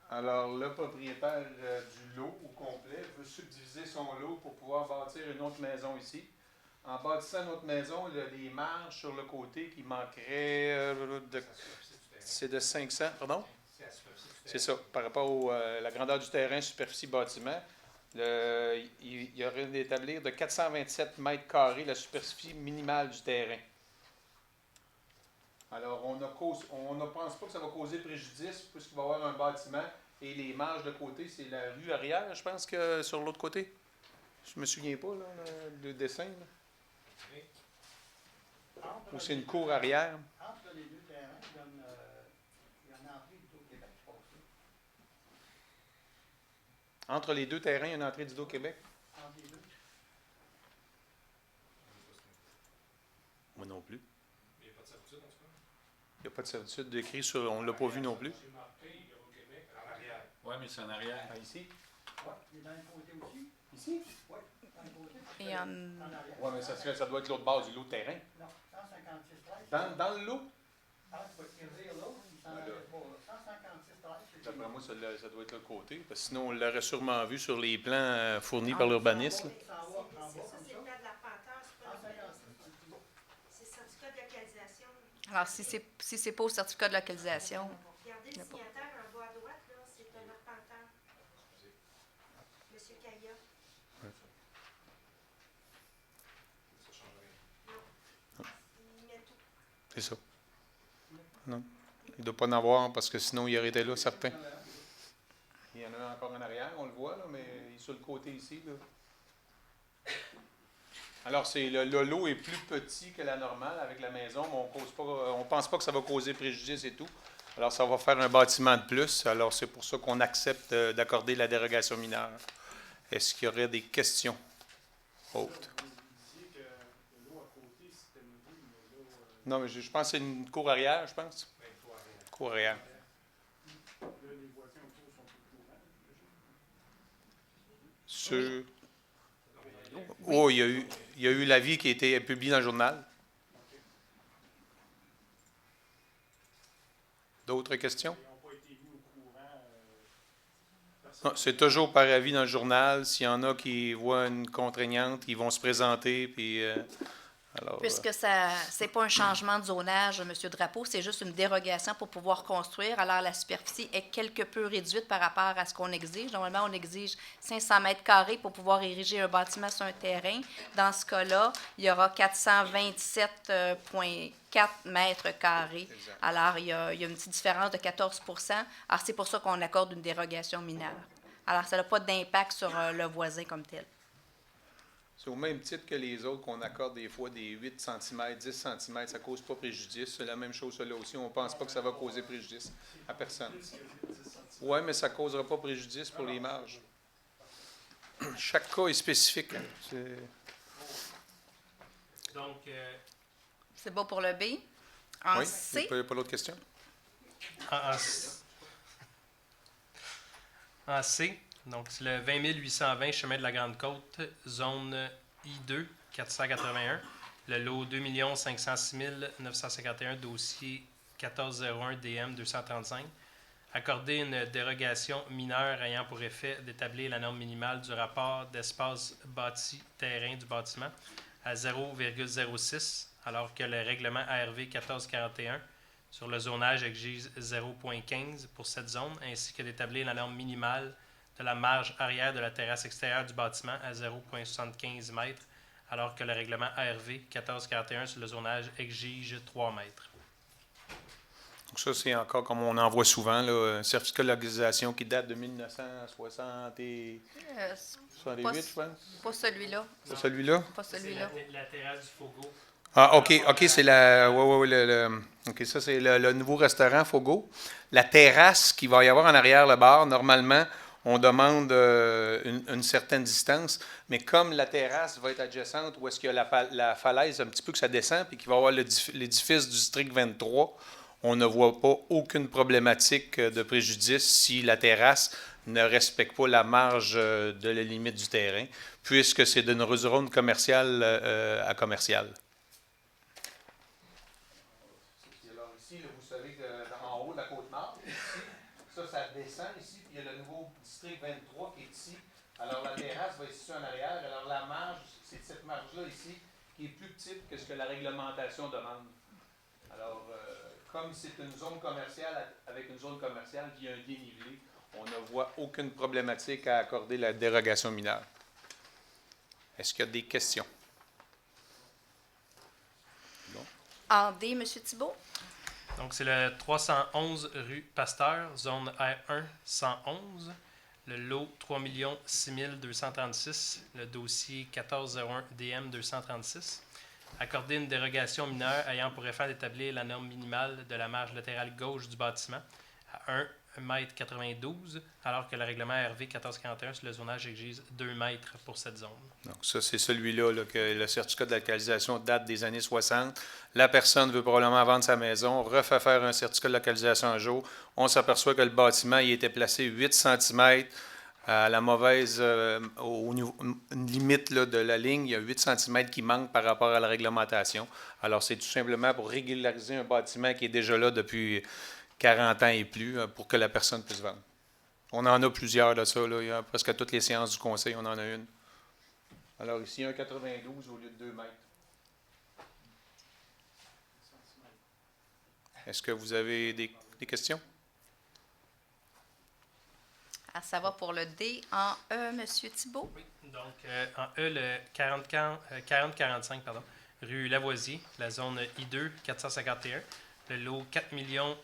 Alors, le propriétaire du lot au complet veut subdiviser son lot pour pouvoir bâtir une autre maison ici. En bâtissant une autre maison, il y a des marges sur le côté qui manqueraient c'est de 500, pardon? C'est ça, par rapport à la grandeur du terrain, superficie bâtiment. Il y aurait d'établir de 427 mètres carrés la superficie minimale du terrain. Alors, on ne pense pas que ça va causer préjudice puisqu'il va y avoir un bâtiment et les marges de côté, c'est la rue arrière, je pense que sur l'autre côté. Je me souviens pas, là, le dessin. Là. Ou c'est une cour arrière. Entre les deux terrains, il y a une entrée d'Hydro-Québec, je pense. Entre les deux terrains, il y a une entrée d'Hydro-Québec. Entre les deux. Moi non plus. Il n'y a pas de certitude, en tout cas. Il n'y a pas de certitude d'écrit sur. On ne l'a pas vu non plus. C'est marqué Hydro-Québec en arrière. Oui, mais c'est en arrière. Ah, ici? Oui, il est dans le côté aussi. Ici? Oui, dans le côté. Et en arrière. Oui, mais ça doit être l'autre base du lot de terrain. Non, 156 Dans le lot? Ah, tu vas tirer l'autre, il s'en allait pas. 156 D'après moi, ça doit être l'autre côté. Parce que sinon, on l'aurait sûrement vu sur les plans fournis par l'urbaniste. C'est ça, c'est le plan de l'arpenteur, c'est pas c'est certificat de localisation. Alors, si c'est pas au certificat de localisation. Regardez le signataire en bas à droite. C'est ça. Non. Il ne doit pas en avoir parce que sinon il aurait été là, certain. Il y en a un encore en arrière, on le voit, là, mais il est sur le côté ici. Là. Alors, le lot est plus petit que la normale avec la maison, mais on ne pense pas que ça va causer préjudice et tout. Alors, ça va faire un bâtiment de plus. Alors, c'est pour ça qu'on accepte d'accorder la dérogation mineure. Est-ce qu'il y aurait des questions autres? Non, mais je pense que c'est une cour arrière, je pense. Cour arrière. Oh, il y a eu l'avis qui a été publié dans le journal. D'autres questions? Non, c'est toujours par avis dans le journal. S'il y en a qui voient une contraignante, ils vont se présenter. Puis, puisque ça c'est pas un changement de zonage, M. Drapeau, c'est juste une dérogation pour pouvoir construire. Alors, la superficie est quelque peu réduite par rapport à ce qu'on exige. Normalement, on exige 500 mètres carrés pour pouvoir ériger un bâtiment sur un terrain. Dans ce cas-là, il y aura 427,4 mètres carrés. Alors, il y a une petite différence de 14 %. Alors, c'est pour ça qu'on accorde une dérogation mineure. Alors, ça n'a pas d'impact sur le voisin comme tel. C'est au même titre que les autres qu'on accorde des fois des 8 cm, 10 cm, ça ne cause pas préjudice. C'est la même chose là aussi. On ne pense pas que ça va causer préjudice à personne. Oui, mais ça ne causera pas préjudice pour les marges. Chaque cas est spécifique. Hein. Donc, c'est bon pour le B. En oui, C. Il n'y a pas d'autres questions? En C, donc c'est le 20 820 chemin de la Grande-Côte, zone I2, 481. Le lot 2 506 951, dossier 1401 DM 235. Accorder une dérogation mineure ayant pour effet d'établir la norme minimale du rapport d'espace bâti terrain du bâtiment à 0,06, alors que le règlement ARV 1441 sur le zonage exige 0,15 pour cette zone, ainsi que d'établir la norme minimale de la marge arrière de la terrasse extérieure du bâtiment à 0,75 mètres, alors que le règlement ARV 1441 sur le zonage exige 3 mètres. Donc ça, c'est encore comme on en voit souvent, là, un certificat de localisation qui date de 1968, je pense. Pas celui-là. Pas celui-là? Pas celui-là. La terrasse du Fogo. Ah, OK, c'est la. OK, ça, c'est le nouveau restaurant Fogo. La terrasse qu'il va y avoir en arrière le bar, normalement, on demande une certaine distance, mais comme la terrasse va être adjacente, où est-ce qu'il y a la falaise un petit peu que ça descend, puis qu'il va y avoir l'édifice du district 23, on ne voit pas aucune problématique de préjudice si la terrasse ne respecte pas la marge de la limite du terrain, puisque c'est d'une zone commerciale à commerciale. Alors ici, là, vous savez qu'en haut de la Côte-Nord, ça descend ici, puis il y a le nouveau district 23 qui est ici. Alors la terrasse va être située en arrière. Alors la marge, c'est cette marge-là ici, qui est plus petite que ce que la réglementation demande. Alors, comme c'est une zone commerciale avec une zone commerciale qui a un dénivelé, on ne voit aucune problématique à accorder la dérogation mineure. Est-ce qu'il y a des questions? Non. En D, M. Thibault. Donc, c'est le 311 rue Pasteur, zone R1 111. Le lot 3 006 236, le dossier 1401 DM 236. Accorder une dérogation mineure ayant pour effet d'établir la norme minimale de la marge latérale gauche du bâtiment à 1,92 m, alors que le règlement RV 1441 sur le zonage exige 2 mètres pour cette zone. Donc ça, c'est celui-là là, que le certificat de localisation date des années 60. La personne veut probablement vendre sa maison, refait faire un certificat de localisation un jour. On s'aperçoit que le bâtiment il était placé 8 cm à la mauvaise au niveau, une limite là, de la ligne. Il y a 8 cm qui manquent par rapport à la réglementation. Alors, c'est tout simplement pour régulariser un bâtiment qui est déjà là depuis 40 ans et plus pour que la personne puisse vendre. On en a plusieurs de ça. Là. Il y a presque à toutes les séances du conseil, on en a une. Alors ici, 1,92 au lieu de 2 mètres. Est-ce que vous avez des questions? Ah, ça va pour le D en E, M. Thibault? Oui, donc en E, le 40-45, rue Lavoisier, la zone I2, 451, le lot 4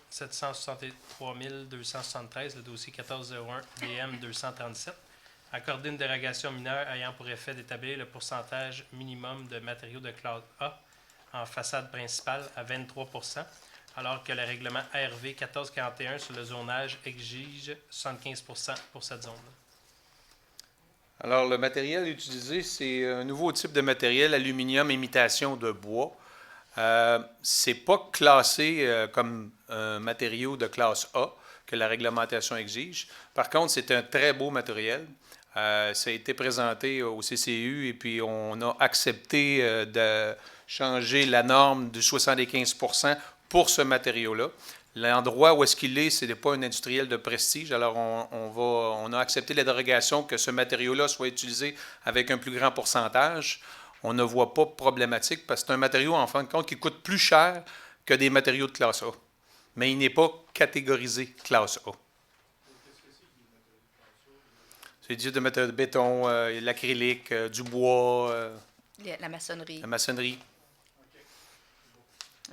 763 273, le dossier 1401 DM 237. Accorder une dérogation mineure ayant pour effet d'établir le pourcentage minimum de matériaux de classe A en façade principale à 23 % alors que le règlement RV 1441 sur le zonage exige 75 % pour cette zone-là. Alors, le matériel utilisé, c'est un nouveau type de matériel, aluminium imitation de bois. Ce n'est pas classé comme un matériau de classe A que la réglementation exige. Par contre, c'est un très beau matériel. Ça a été présenté au CCU et puis on a accepté de changer la norme de 75 % pour ce matériau-là. L'endroit où est-ce qu'il est, ce n'est pas un industriel de prestige. Alors, on a accepté la dérogation que ce matériau-là soit utilisé avec un plus grand pourcentage. On ne voit pas problématique parce que c'est un matériau, en fin de compte, qui coûte plus cher que des matériaux de classe A. Mais il n'est pas catégorisé classe A. C'est du matériaux de béton, l'acrylique, du bois. La maçonnerie. La maçonnerie.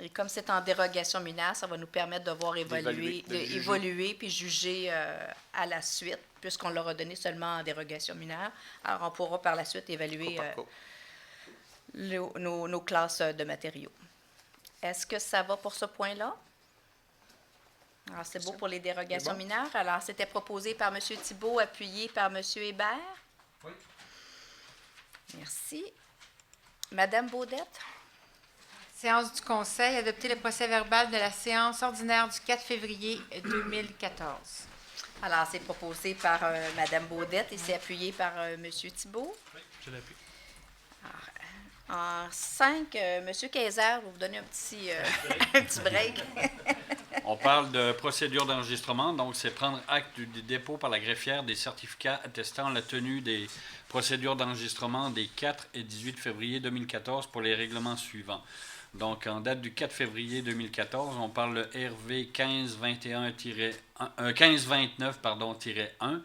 Et comme c'est en dérogation mineure, ça va nous permettre de voir évoluer puis juger à la suite, puisqu'on leur a donné seulement en dérogation mineure. Alors, on pourra par la suite évaluer nos classes de matériaux. Est-ce que ça va pour ce point-là? Alors, c'est beau pour les dérogations mineures. Alors, c'était proposé par M. Thibault, appuyé par M. Hébert. Oui. Merci. Madame Baudette? Séance du Conseil, adopter le procès-verbal de la séance ordinaire du 4 février 2014. Alors, c'est proposé par Mme Baudette et c'est appuyé par M. Thibault. Oui, je l'appuie. En 5, M. Kayser, vous donner un petit break. On parle de procédure d'enregistrement, donc c'est prendre acte du dépôt par la greffière des certificats attestant la tenue des procédures d'enregistrement des 4 et 18 février 2014 pour les règlements suivants. Donc, en date du 4 février 2014, on parle de RV 1529-1,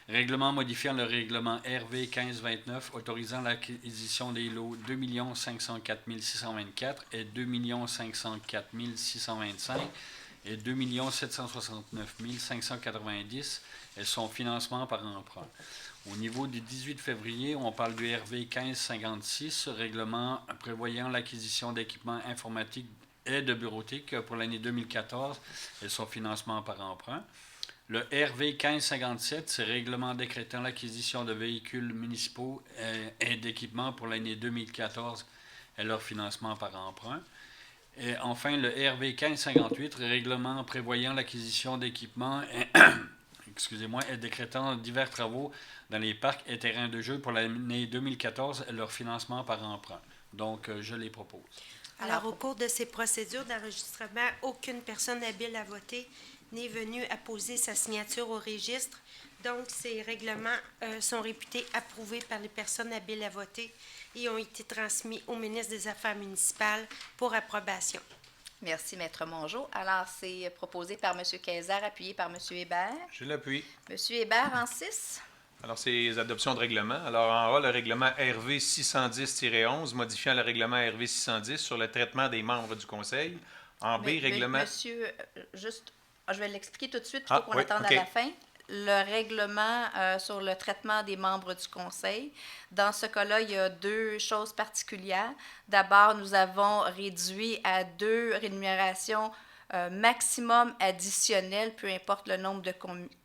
règlement modifiant le règlement RV 1529 autorisant l'acquisition des lots 2 504 624 et 2 504 625 et 2 769 590 et son financement par emprunt. Au niveau du 18 février, on parle du RV 1556, règlement prévoyant l'acquisition d'équipements informatiques et de bureautique pour l'année 2014 et son financement par emprunt. Le RV 1557, c'est règlement décrétant l'acquisition de véhicules municipaux et d'équipements pour l'année 2014 et leur financement par emprunt. Et enfin, le RV 1558, règlement prévoyant l'acquisition d'équipements et décrétant divers travaux dans les parcs et terrains de jeu pour l'année 2014 et leur financement par emprunt. Donc, je les propose. Alors, au cours de ces procédures d'enregistrement, aucune personne habile à voter n'est venue apposer sa signature au registre. Donc, ces règlements sont réputés approuvés par les personnes habiles à voter et ont été transmis au ministre des Affaires municipales pour approbation. Merci, Maître Mongeau. Alors, c'est proposé par M. Kayser, appuyé par M. Hébert. Je l'appuie. M. Hébert, en 6. Alors, c'est les adoptions de règlement. Alors, en A, le règlement RV 610-11, modifiant le règlement RV 610 sur le traitement des membres du Conseil. En B, règlement... Monsieur, juste, je vais l'expliquer tout de suite plutôt qu'on attende à la fin. Le règlement sur le traitement des membres du Conseil. Dans ce cas-là, il y a deux choses particulières. D'abord, nous avons réduit à 2 rémunérations maximum additionnelles, peu importe le nombre de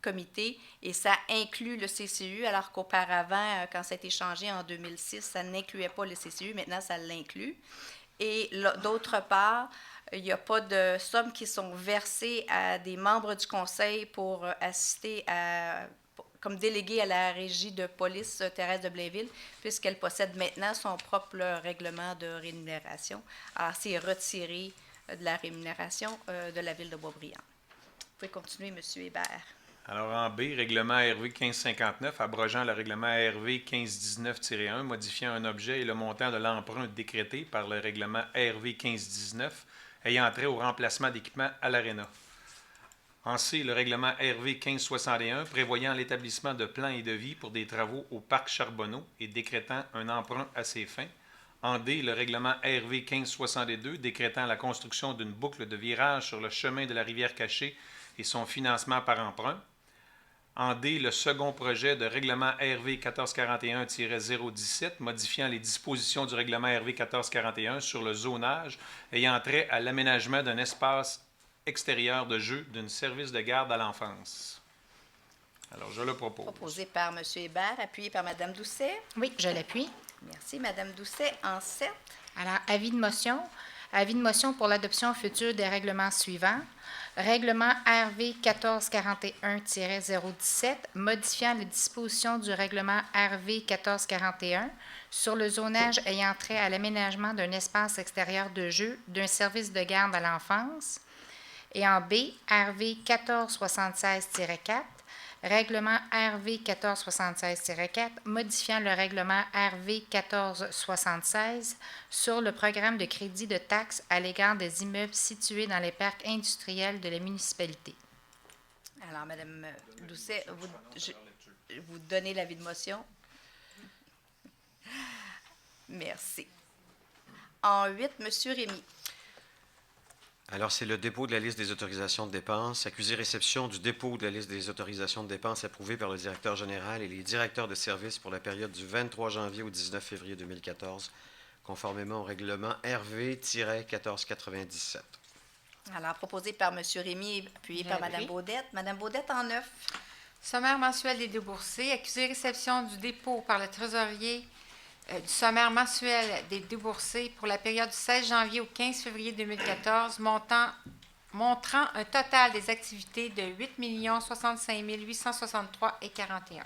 comités, et ça inclut le CCU, alors qu'auparavant, quand ça a été changé en 2006, ça n'incluait pas le CCU. Maintenant, ça l'inclut. Et d'autre part, il n'y a pas de sommes qui sont versées à des membres du Conseil pour assister comme délégué à la régie de police terrestre de Blainville, puisqu'elle possède maintenant son propre règlement de rémunération. Alors, c'est retiré de la rémunération de la ville de Boisbriand. Vous pouvez continuer, M. Hébert. Alors, en B, règlement RV 1559, abrogeant le règlement RV 1519-1, modifiant un objet et le montant de l'emprunt décrété par le règlement RV 1519, ayant trait au remplacement d'équipements à l'Arena. En C, le règlement RV 1561, prévoyant l'établissement de plans et devis pour des travaux au parc Charbonneau et décrétant un emprunt à ces fins. En D, le règlement RV 1562 décrétant la construction d'une boucle de virage sur le chemin de la rivière cachée et son financement par emprunt. En D, le second projet de règlement RV 1441-017 modifiant les dispositions du règlement RV 1441 sur le zonage ayant trait à l'aménagement d'un espace extérieur de jeu d'un service de garde à l'enfance. Alors, je le propose. Proposé par M. Hébert, appuyé par Mme Doucet. Oui, je l'appuie. Merci, Mme Doucet. En 7. Alors, avis de motion. Avis de motion pour l'adoption future des règlements suivants. Règlement RV 1441-017 modifiant les dispositions du règlement RV 1441 sur le zonage ayant trait à l'aménagement d'un espace extérieur de jeu d'un service de garde à l'enfance. Et en B, RV 1476-4, règlement RV 1476-4 modifiant le règlement RV 1476 sur le programme de crédit de taxes à l'égard des immeubles situés dans les parcs industriels de la municipalité. Alors, Mme Doucet, vous donnez l'avis de motion. Merci. En 8, M. Rémy. Alors, c'est le dépôt de la liste des autorisations de dépenses. Accusé-réception du dépôt de la liste des autorisations de dépenses approuvées par le directeur général et les directeurs de services pour la période du 23 janvier au 19 février 2014, conformément au règlement RV-1497. Alors, proposé par M. Rémy, appuyé par Mme Baudette. Mme Baudette en 9. Sommaire mensuel des déboursés. Accusé-réception du dépôt par le trésorier du sommaire mensuel des déboursés pour la période du 16 janvier au 15 février 2014, montrant un total des activités de 8 065 863,41.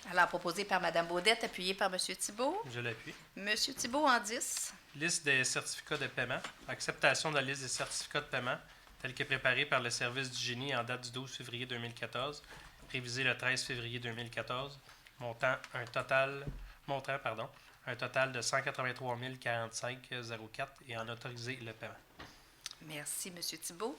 Alors, proposé par Mme Baudette, appuyé par M. Thibault. Je l'appuie. M. Thibault en 10. Liste des certificats de paiement. Acceptation de la liste des certificats de paiement telle que préparée par le service du génie en date du 12 février 2014, révisée le 13 février 2014, montrant un total de 183 045,04 et en autoriser le paiement. Merci, M. Thibault.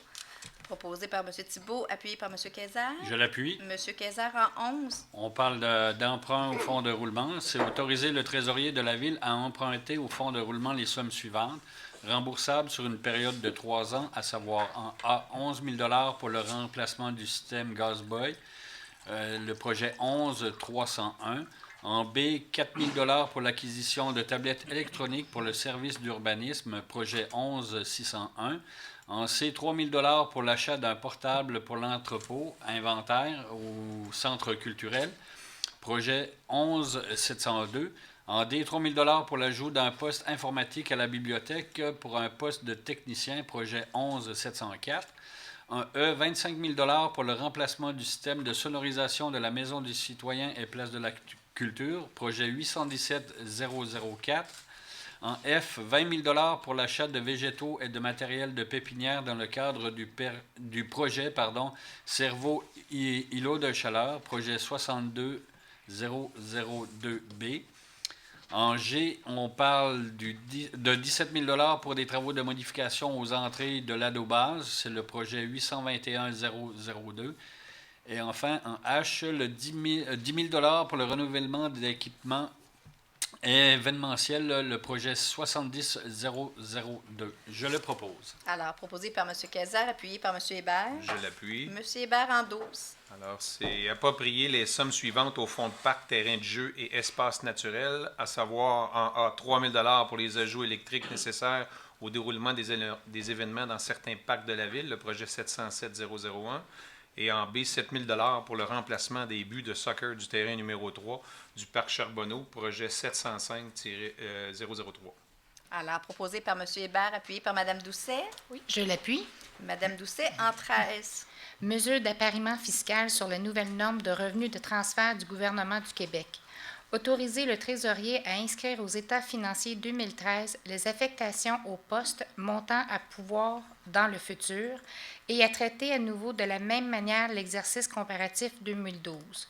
Proposé par M. Thibault, appuyé par M. Kayser. Je l'appuie. M. Kayser en 11. On parle d'emprunt au fonds de roulement. C'est autoriser le trésorier de la Ville à emprunter au fonds de roulement les sommes suivantes, remboursables sur une période de 3 ans, à savoir en A, 11 000 pour le remplacement du système Gasboy, le projet 11-301. En B, 4 000 pour l'acquisition de tablettes électroniques pour le service d'urbanisme, projet 11-601. En C, 3 000 pour l'achat d'un portable pour l'entrepôt, inventaire au centre culturel, projet 11-702. En D, 3 000 pour l'ajout d'un poste informatique à la bibliothèque pour un poste de technicien, projet 11-704. En E, 25 000 pour le remplacement du système de sonorisation de la Maison des citoyens et Place de la Culture, projet 817-004. En F, 20 000 pour l'achat de végétaux et de matériel de pépinière dans le cadre du projet Cerveau îlot de chaleur, projet 62-002B. En G, on parle de 17 000 pour des travaux de modification aux entrées de l'adobase, c'est le projet 821-002. Et enfin, en H, 10 000 pour le renouvellement d'équipements événementiels, le projet 70-002. Je le propose. Alors, proposé par M. Kayser, appuyé par M. Hébert. Je l'appuie. M. Hébert en 12. Alors, c'est approprier les sommes suivantes au fonds de parc, terrain de jeu et espaces naturels, à savoir en A, 3 000 pour les ajouts électriques nécessaires au déroulement des événements dans certains parcs de la ville, le projet 707-001. Et en B, 7 000 pour le remplacement des buts de soccer du terrain numéro 3 du parc Charbonneau, projet 705-003. Alors, proposé par M. Hébert, appuyé par Mme Doucet. Oui, je l'appuie. Mme Doucet en 13. Mesure d'appariement fiscal sur la nouvelle norme de revenus de transfert du gouvernement du Québec. Autoriser le trésorier à inscrire aux états financiers 2013 les affectations aux postes montant à pouvoir dans le futur et à traiter à nouveau de la même manière l'exercice comparatif 2012.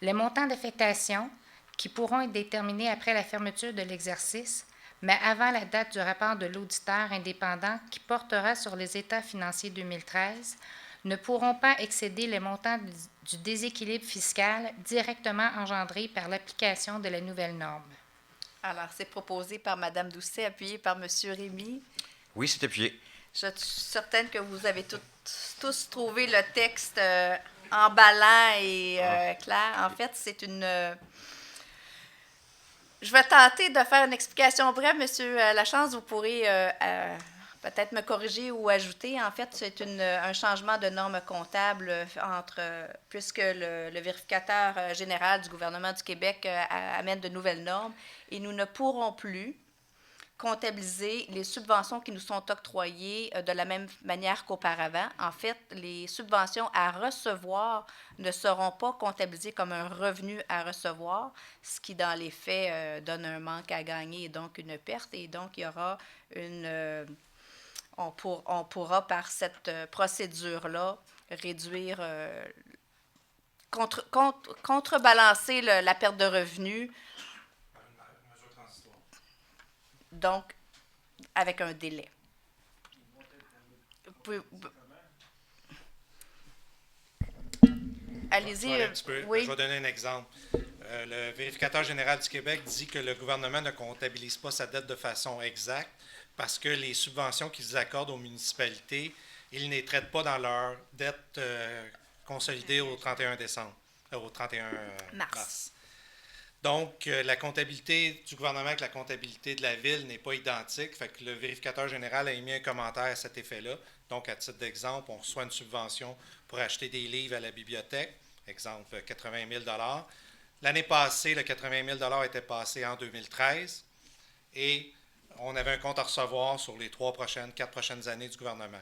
Les montants d'affectation, qui pourront être déterminés après la fermeture de l'exercice, mais avant la date du rapport de l'auditeur indépendant qui portera sur les états financiers 2013, ne pourront pas excéder les montants du déséquilibre fiscal directement engendré par l'application de la nouvelle norme. Alors, c'est proposé par Mme Doucet, appuyé par M. Rémy. Oui, c'est appuyé. Je suis certaine que vous avez tous trouvé le texte emballant et clair. En fait, c'est une... je vais tenter de faire une explication brève. Monsieur Lachance, vous pourrez peut-être me corriger ou ajouter. En fait, c'est un changement de normes comptables puisque le vérificateur général du gouvernement du Québec amène de nouvelles normes et nous ne pourrons plus comptabiliser les subventions qui nous sont octroyées de la même manière qu'auparavant. En fait, les subventions à recevoir ne seront pas comptabilisées comme un revenu à recevoir, ce qui, dans les faits, donne un manque à gagner et donc une perte. Et donc, il y aura on pourra, par cette procédure-là, réduire, contrebalancer la perte de revenus. Donc, avec un délai. Allez-y. Oui. Je vais donner un exemple. Le vérificateur général du Québec dit que le gouvernement ne comptabilise pas sa dette de façon exacte parce que les subventions qu'ils accordent aux municipalités, ils ne les traitent pas dans leur dette consolidée au 31 décembre, au 31 mars. Donc, la comptabilité du gouvernement avec la comptabilité de la ville n'est pas identique. Fait que le vérificateur général a émis un commentaire à cet effet-là. Donc, à titre d'exemple, on reçoit une subvention pour acheter des livres à la bibliothèque, exemple 80 000 $. L'année passée, le 80 000 $ était passé en 2013 et on avait un compte à recevoir sur les 4 prochaines années du gouvernement.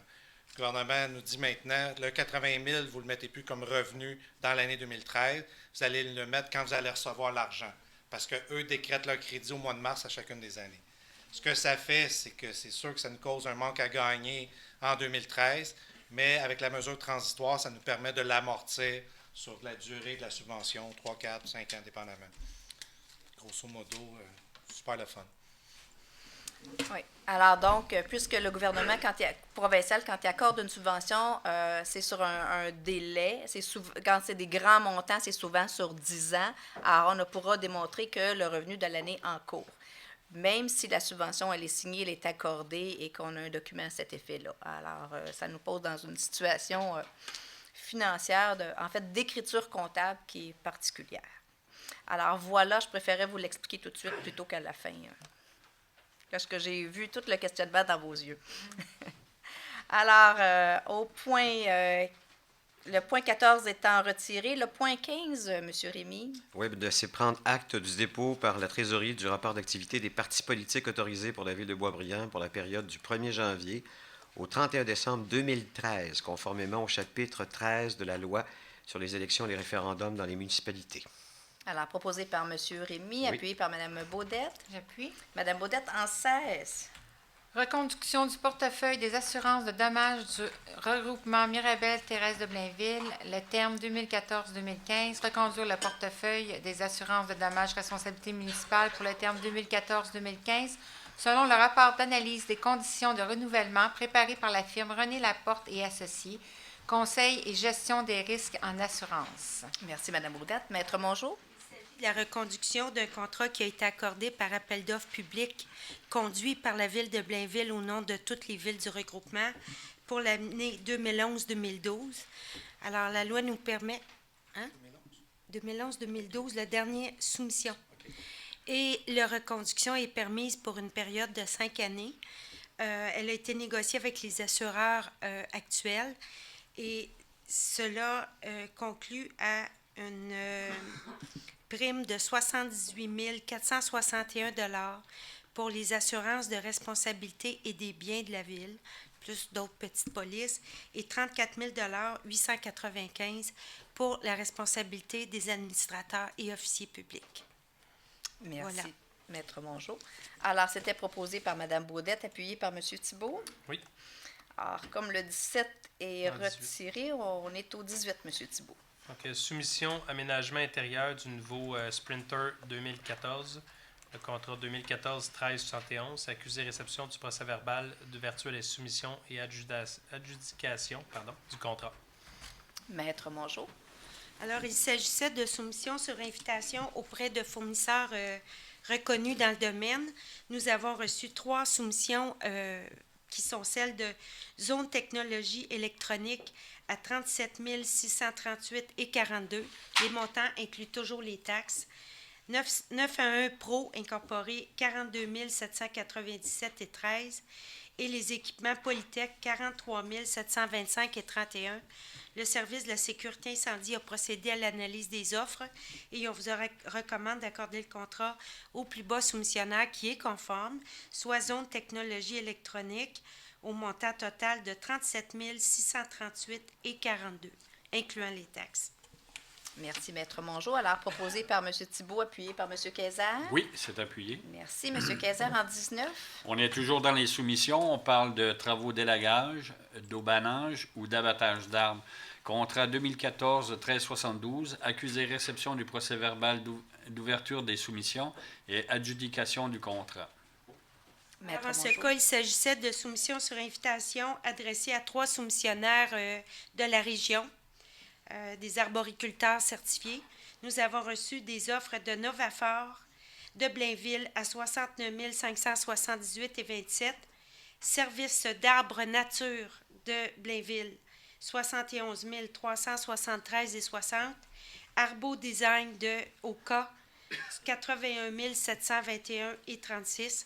Le gouvernement nous dit maintenant, le 80 000, vous ne le mettez plus comme revenu dans l'année 2013, vous allez le mettre quand vous allez recevoir l'argent, parce qu'eux décrètent leur crédit au mois de mars à chacune des années. Ce que ça fait, c'est que c'est sûr que ça nous cause un manque à gagner en 2013, mais avec la mesure transitoire, ça nous permet de l'amortir sur la durée de la subvention, 3, 4, 5 ans, dépendamment. Grosso modo, super le fun. Oui. Alors donc, puisque le gouvernement provincial, quand il accorde une subvention, c'est sur un délai. Quand c'est des grands montants, c'est souvent sur 10 ans. Alors, on ne pourra démontrer que le revenu de l'année en cours. Même si la subvention, elle est signée, elle est accordée et qu'on a un document à cet effet-là. Alors, ça nous pose dans une situation financière, d'écriture comptable qui est particulière. Alors voilà, je préférais vous l'expliquer tout de suite plutôt qu'à la fin. Parce que j'ai vu tout le questionnement dans vos yeux. Alors, le point 14 étant retiré, le point 15, M. Rémy. Oui, c'est prendre acte du dépôt par la trésorerie du rapport d'activité des partis politiques autorisés pour la ville de Boisbriand pour la période du 1er janvier au 31 décembre 2013, conformément au chapitre 13 de la loi sur les élections et les référendums dans les municipalités. Alors, proposé par M. Rémy, Oui. appuyé par Mme Baudette. J'appuie. Mme Baudette, en 16. Reconduction du portefeuille des assurances de dommages du regroupement Mirabel-Thérèse de Blainville, le terme 2014-2015. Reconduire le portefeuille des assurances de dommages responsabilité municipale pour le terme 2014-2015, selon le rapport d'analyse des conditions de renouvellement préparé par la firme René Laporte et Associés, Conseil et gestion des risques en assurance. Merci, Mme Baudette. Maître Mongeau. La reconduction d'un contrat qui a été accordé par appel d'offres public conduit par la Ville de Blainville au nom de toutes les villes du regroupement pour l'année 2011-2012. Alors, la loi nous permet... 2011-2012, la dernière soumission. Et la reconduction est permise pour une période de 5 années. Elle a été négociée avec les assureurs actuels et cela conclut à une prime de 78 461 $ pour les assurances de responsabilité et des biens de la ville, plus d'autres petites polices, et 34 895 $ pour la responsabilité des administrateurs et officiers publics. Merci, voilà. Maître Mongeau. Alors, c'était proposé par Mme Baudette, appuyé par M. Thibault. Oui. Alors, comme le 17 est En 18. retiré, on est au 18, M. Thibault. Donc, soumission aménagement intérieur du nouveau Sprinter 2014, le contrat 2014-13-71, accusé réception du procès-verbal d'ouverture des soumissions et adjudication du contrat. Maître Mongeau. Alors, il s'agissait de soumission sur invitation auprès de fournisseurs reconnus dans le domaine. Nous avons reçu 3 soumissions qui sont celles de Zone Technologie électronique à 37 638,42. Les montants incluent toujours les taxes. 911 Pro incorporé 42 797,13 et les équipements Polytech 43 725,31. Le service de la sécurité incendie a procédé à l'analyse des offres et on vous recommande d'accorder le contrat au plus bas soumissionnaire qui est conforme, soit Zone Technologie électronique, au montant total de 37 638,42, incluant les taxes. Merci, Maître Mongeau. Alors, proposé par M. Thibault, appuyé par M. Kayser. Oui, c'est appuyé. Merci. M. Kayser, en 19. On est toujours dans les soumissions. On parle de travaux d'élagage, d'aubanage ou d'abattage d'arbres. Contrat 2014-1372, accusé-réception du procès-verbal d'ouverture des soumissions et adjudication du contrat. En ce cas, il s'agissait de soumissions sur invitation adressées à 3 soumissionnaires de la région, des arboriculteurs certifiés. Nous avons reçu des offres de Novafor de Blainville à 69 578,27, Service d'arbres nature de Blainville, 71 373,60, Arbo Design de Oka, 81 721,36,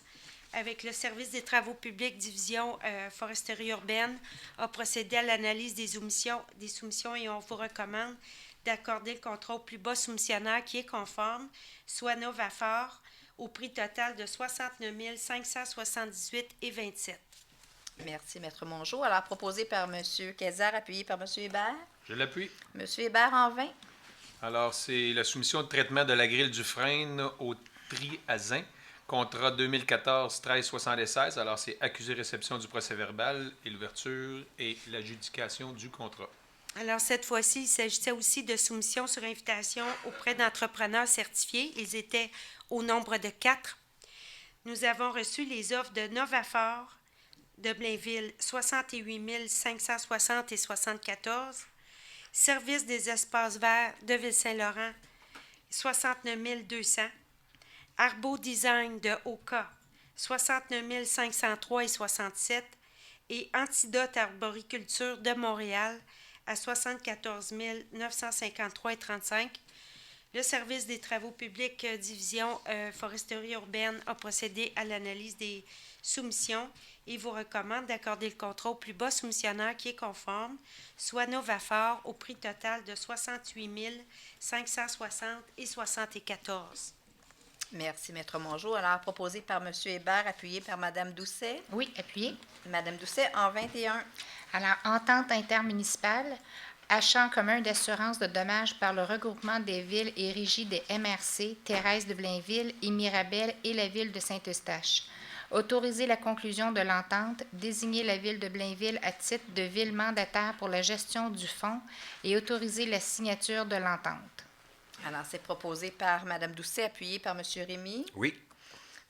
avec le service des travaux publics division foresterie urbaine, a procédé à l'analyse des soumissions et on vous recommande d'accorder le contrat au plus bas soumissionnaire qui est conforme, soit Novafor, au prix total de 69 578,27. Merci, Maître Mongeau. Alors, proposé par M. Kayser, appuyé par M. Hébert. Je l'appuie. M. Hébert, en 20. Alors, c'est la soumission de traitement de la grille du frein au tri à zinc. Contrat 2014-1376. Alors, c'est accusé-réception du procès-verbal et l'ouverture et l'adjudication du contrat. Alors, cette fois-ci, il s'agissait aussi de soumissions sur invitation auprès d'entrepreneurs certifiés. Ils étaient au nombre de 4. Nous avons reçu les offres de Novafor de Blainville, 68 560,74. Service des espaces verts de Ville-Saint-Laurent, 69 200. Arbo Design de Oka, 69 503,67 et Antidote Arboriculture de Montréal à 74 953,35. Le service des travaux publics division foresterie urbaine a procédé à l'analyse des soumissions et vous recommande d'accorder le contrat au plus bas soumissionnaire qui est conforme, soit Novafor, au prix total de 68 560,74. Merci, Maître Mongeau. Alors, proposé par M. Hébert, appuyé par Mme Doucet. Oui, appuyé. Mme Doucet, en 21. Alors, entente intermunicipale, achat en commun d'assurance de dommages par le regroupement des villes et régies des MRC, Thérèse de Blainville et Mirabel et la ville de Saint-Eustache. Autoriser la conclusion de l'entente, désigner la ville de Blainville à titre de ville mandataire pour la gestion du fonds et autoriser la signature de l'entente. Alors, c'est proposé par Mme Doucet, appuyé par M. Rémy. Oui.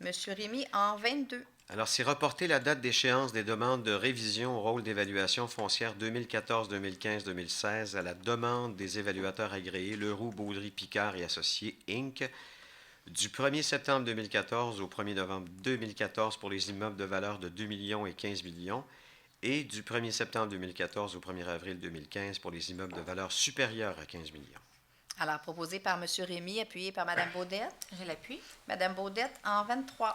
M. Rémy, en 22. Alors, c'est reporter la date d'échéance des demandes de révision au rôle d'évaluation foncière 2014, 2015, 2016 à la demande des évaluateurs agréés Leroux, Baudry, Picard et Associés, Inc., du 1er septembre 2014 au 1er novembre 2014 pour les immeubles de valeur de 2 millions et 15 millions et du 1er septembre 2014 au 1er avril 2015 pour les immeubles de valeur supérieure à 15 millions. Alors, proposé par M. Rémy, appuyé par Mme Baudette. Je l'appuie. Mme Baudette, en 23.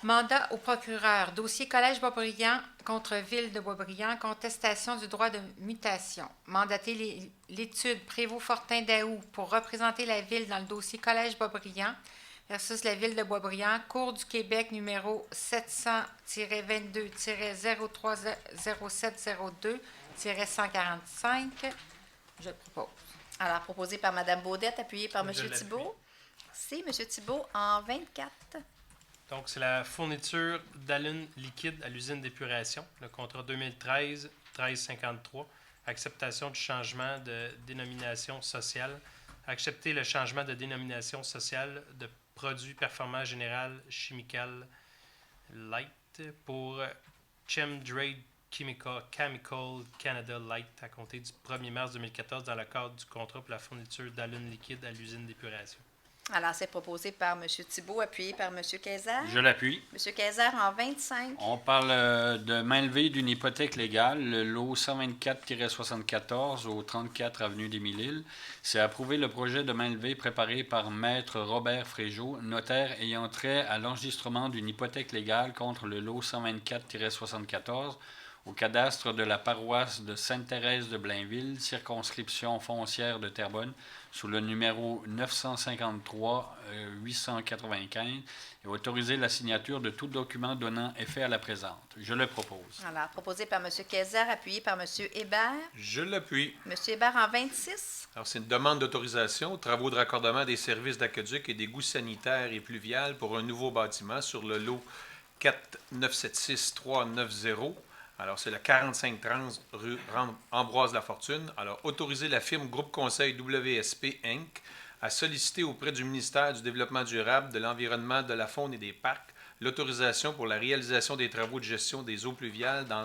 Mandat au procureur. Dossier Collège Boisbriand contre Ville de Boisbriand. Contestation du droit de mutation. Mandater l'étude Prévost-Fortin-Daou pour représenter la Ville dans le dossier Collège Boisbriand versus la Ville de Boisbriand. Cour du Québec numéro 700-22-030702-145. Je le propose. Alors, proposé par Mme Baudette, appuyé par M. Thibault. C'est M. Thibault, en 24. Donc, c'est la fourniture d'alune liquide à l'usine d'épuration, le contrat 2013-1353, acceptation du changement de dénomination sociale, accepter le changement de dénomination sociale de produits performants général chimical light pour Chemdrade Chemical Canada Light à compter du 1er mars 2014 dans le cadre du contrat pour la fourniture d'alune liquide à l'usine d'épuration. Alors, c'est proposé par M. Thibault, appuyé par M. Kayser. Je l'appuie. M. Kayser en 25. On parle de mainlevée d'une hypothèque légale, le lot 124-74 au 34 avenue des Mille-Îles. C'est approuver le projet de mainlevée préparé par Maître Robert Fréjot, notaire ayant trait à l'enregistrement d'une hypothèque légale contre le lot 124-74 au cadastre de la paroisse de Sainte-Thérèse de Blainville, circonscription foncière de Terrebonne, sous le numéro 953-895, et autoriser la signature de tout document donnant effet à la présente. Je le propose. Alors, proposé par M. Kayser, appuyé par M. Hébert. Je l'appuie. M. Hébert en 26. Alors, c'est une demande d'autorisation aux travaux de raccordement des services d'aqueduc et d'égouts sanitaires et pluviales pour un nouveau bâtiment sur le lot 4976390. Alors, c'est le 4530 rue Ambroise-Lafortune. Alors, autoriser la firme Groupe Conseil WSP Inc. à solliciter auprès du ministère du Développement durable, de l'Environnement, de la Faune et des Parcs l'autorisation pour la réalisation des travaux de gestion des eaux pluviales dans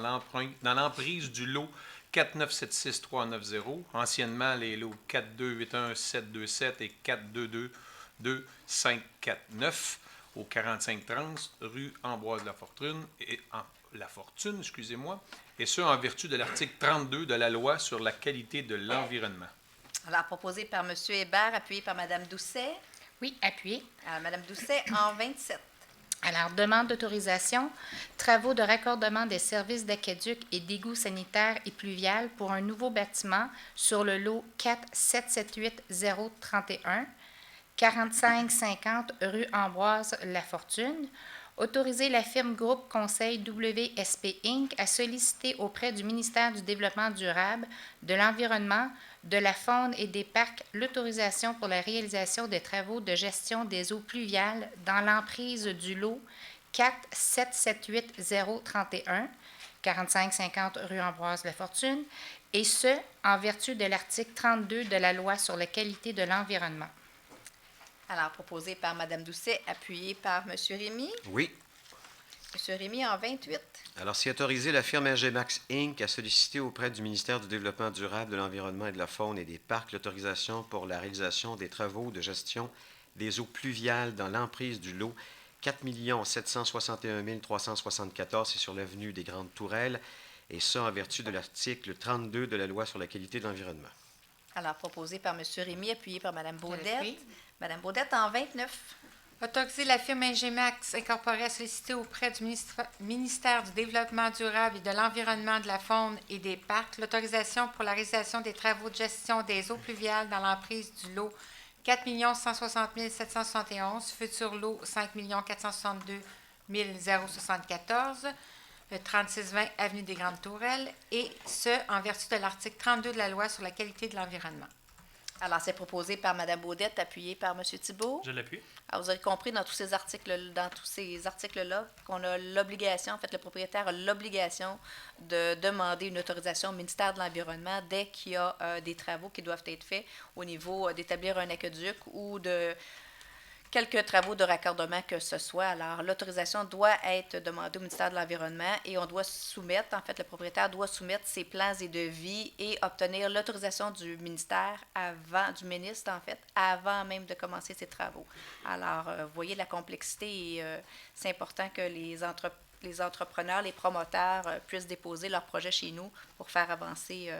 l'emprise du lot 4976390, anciennement les lots 4281727 et 4222549 au 4530 rue Ambroise-Lafortune et ce, en vertu de l'article 32 de la loi sur la qualité de l'environnement. Alors, proposé par M. Hébert, appuyé par Mme Doucet. Oui, appuyé. Alors, Mme Doucet en 27. Alors, demande d'autorisation, travaux de raccordement des services d'aqueduc et d'égouts sanitaires et pluviales pour un nouveau bâtiment sur le lot 4778031, 4550 rue Ambroise-Lafortune. Autoriser la firme Groupe Conseil WSP Inc. à solliciter auprès du ministère du Développement durable, de l'Environnement, de la Faune et des Parcs l'autorisation pour la réalisation des travaux de gestion des eaux pluviales dans l'emprise du lot 4778031, 4550 rue Ambroise-Lafortune, et ce, en vertu de l'article 32 de la loi sur la qualité de l'environnement. Alors, proposé par Mme Doucet, appuyé par M. Rémy. Oui. M. Rémy en 28. Alors, c'est autoriser la firme RGMax Inc. à solliciter auprès du ministère du Développement durable, de l'Environnement et de la Faune et des Parcs l'autorisation pour la réalisation des travaux de gestion des eaux pluviales dans l'emprise du lot 4 761 374, c'est sur l'avenue des Grandes Tourelles, et ça en vertu de l'article 32 de la loi sur la qualité de l'environnement. Alors, proposé par M. Rémy, appuyé par Mme Baudette. Mme Baudette en 29. Autoriser la firme Ingemax Incorporée à solliciter auprès du ministère du Développement durable et de l'Environnement, de la Faune et des Parcs l'autorisation pour la réalisation des travaux de gestion des eaux pluviales dans l'emprise du lot 4 160 771, futur lot 5 462 074, le 3620 avenue des Grandes Tourelles, et ce, en vertu de l'article 32 de la loi sur la qualité de l'environnement. Alors, c'est proposé par Mme Baudette, appuyé par M. Thibault. Je l'appuie. Alors, vous avez compris dans tous ces articles-là, qu'on a l'obligation, en fait, le propriétaire a l'obligation de demander une autorisation au ministère de l'Environnement dès qu'il y a des travaux qui doivent être faits au niveau d'établir un aqueduc ou de quelques travaux de raccordement que ce soit. Alors, l'autorisation doit être demandée au ministère de l'Environnement et on doit soumettre, en fait, le propriétaire doit soumettre ses plans et devis et obtenir l'autorisation du ministère du ministre, en fait, avant même de commencer ses travaux. Alors, vous voyez la complexité et c'est important que les entrepreneurs, les promoteurs puissent déposer leurs projets chez nous pour faire avancer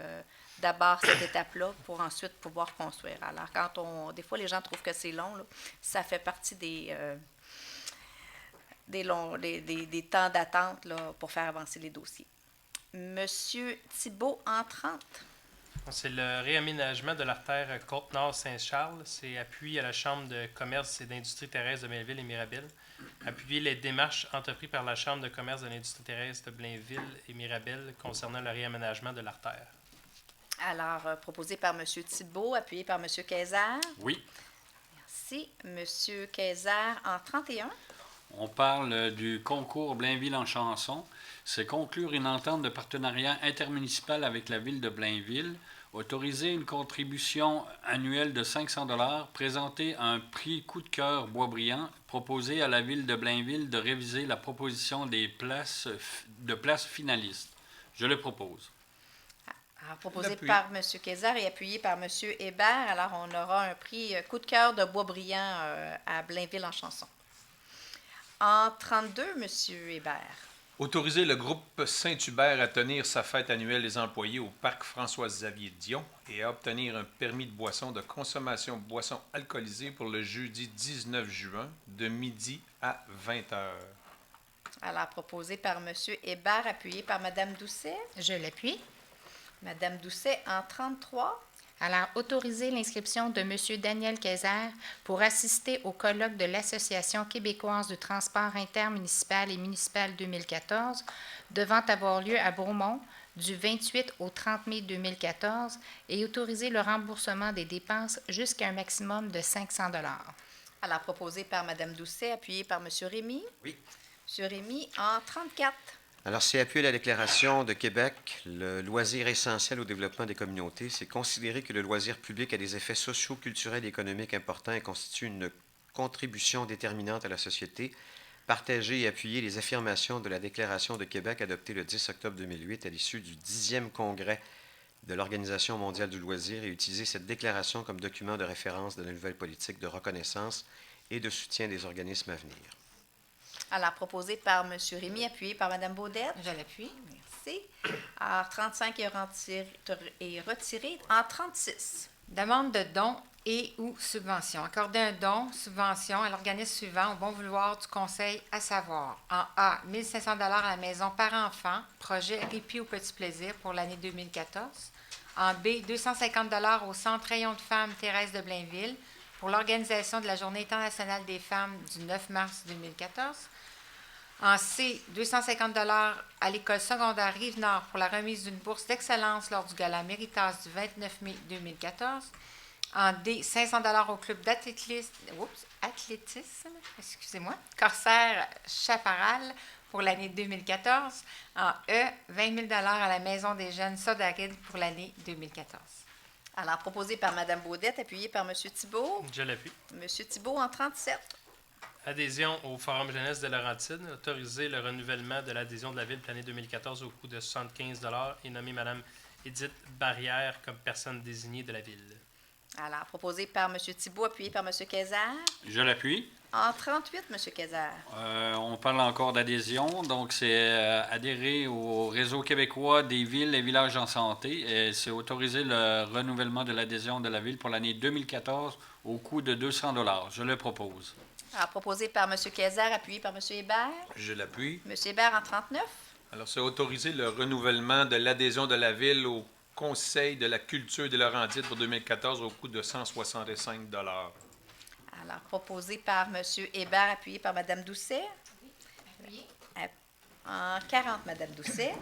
d'abord cette étape-là pour ensuite pouvoir construire. Alors, des fois, les gens trouvent que c'est long, là, ça fait partie des temps d'attente là, pour faire avancer les dossiers. Monsieur Thibault, en 30. C'est le réaménagement de l'artère Côte-Nord-Saint-Charles. C'est appui à la Chambre de commerce et d'industrie terrestre de Blainville et Mirabel. Appuyer les démarches entreprises par la Chambre de commerce et de l'industrie terrestre de Blainville et Mirabel concernant le réaménagement de l'artère. Alors, proposé par M. Thibault, appuyé par M. Kayser. Oui. Merci. M. Kayser, en 31. On parle du concours Blainville en chanson. C'est conclure une entente de partenariat intermunicipal avec la ville de Blainville, autoriser une contribution annuelle de 500 $, présenter un prix coup de cœur Boisbriand, proposer à la ville de Blainville de réviser la proposition des places finalistes. Je le propose. Alors, proposé L'appui. par M. Kayser et appuyé par M. Hébert. Alors, on aura un prix coup de cœur de Boisbriand à Blainville-en-Chanson. En 32, M. Hébert. Autoriser le groupe Saint-Hubert à tenir sa fête annuelle des employés au parc François-Xavier Dion et à obtenir un permis de boisson de consommation de boissons alcoolisées pour le jeudi 19 juin de midi à 20h. Alors, proposé par M. Hébert, appuyé par Mme Doucet. Je l'appuie. Mme Doucet en 33. Alors, autoriser l'inscription de M. Daniel Kayser pour assister au colloque de l'Association québécoise du transport intermunicipal et municipal 2014, devant avoir lieu à Beaumont du 28 au 30 mai 2014 et autoriser le remboursement des dépenses jusqu'à un maximum de 500 $. Alors, proposé par Mme Doucet, appuyé par M. Rémy. Oui. M. Rémy en 34. Alors, c'est appuyé à la Déclaration de Québec, le loisir essentiel au développement des communautés. C'est considérer que le loisir public a des effets sociaux, culturels et économiques importants et constitue une contribution déterminante à la société. Partager et appuyer les affirmations de la Déclaration de Québec adoptée le 10 octobre 2008 à l'issue du 10e congrès de l'Organisation mondiale du loisir et utiliser cette déclaration comme document de référence de la nouvelle politique de reconnaissance et de soutien des organismes à venir. Alors, proposé par M. Rémy, appuyé par Mme Baudette. Je l'appuie. Merci. Alors, 35 est retiré. En 36. Demande de dons et ou subvention. Accorder un don, subvention à l'organisme suivant au bon vouloir du Conseil, à savoir en A, 1 500 $ à la maison par enfant, projet Répit au petit plaisir pour l'année 2014. En B, 250 $ au Centre Rayon de femmes Thérèse de Blainville pour l'organisation de la Journée internationale des femmes du 9 mars 2014. En C, 250 $ à l'école secondaire Rive-Nord pour la remise d'une bourse d'excellence lors du gala Méritas du 29 mai 2014. En D, 500 $ au club d'athlétisme, excusez-moi, Corsaire Chaparral pour l'année 2014. En E, 20 000 $ à la Maison des jeunes Sodalide pour l'année 2014. Alors, proposé par Mme Baudette, appuyé par M. Thibault. Je l'appuie. M. Thibault en 37. Adhésion au Forum jeunesse de Laurentide. Autoriser le renouvellement de l'adhésion de la Ville pour l'année 2014 au coût de 75 $ et nommer Mme Édith Barrière comme personne désignée de la Ville. Alors, proposé par M. Thibault, appuyé par M. Kayser. Je l'appuie. En 38, M. Kayser. On parle encore d'adhésion, donc c'est adhérer au réseau québécois des villes et villages en santé. Et c'est autoriser le renouvellement de l'adhésion de la Ville pour l'année 2014 au coût de 200 $. Je le propose. Alors, proposé par M. Kayser, appuyé par M. Hébert. Je l'appuie. M. Hébert en 39. Alors, c'est autoriser le renouvellement de l'adhésion de la Ville au Conseil de la culture des Laurentides pour 2014 au coût de 165 $. Alors, proposé par M. Hébert, appuyé par Mme Doucet. En 40, Mme Doucet.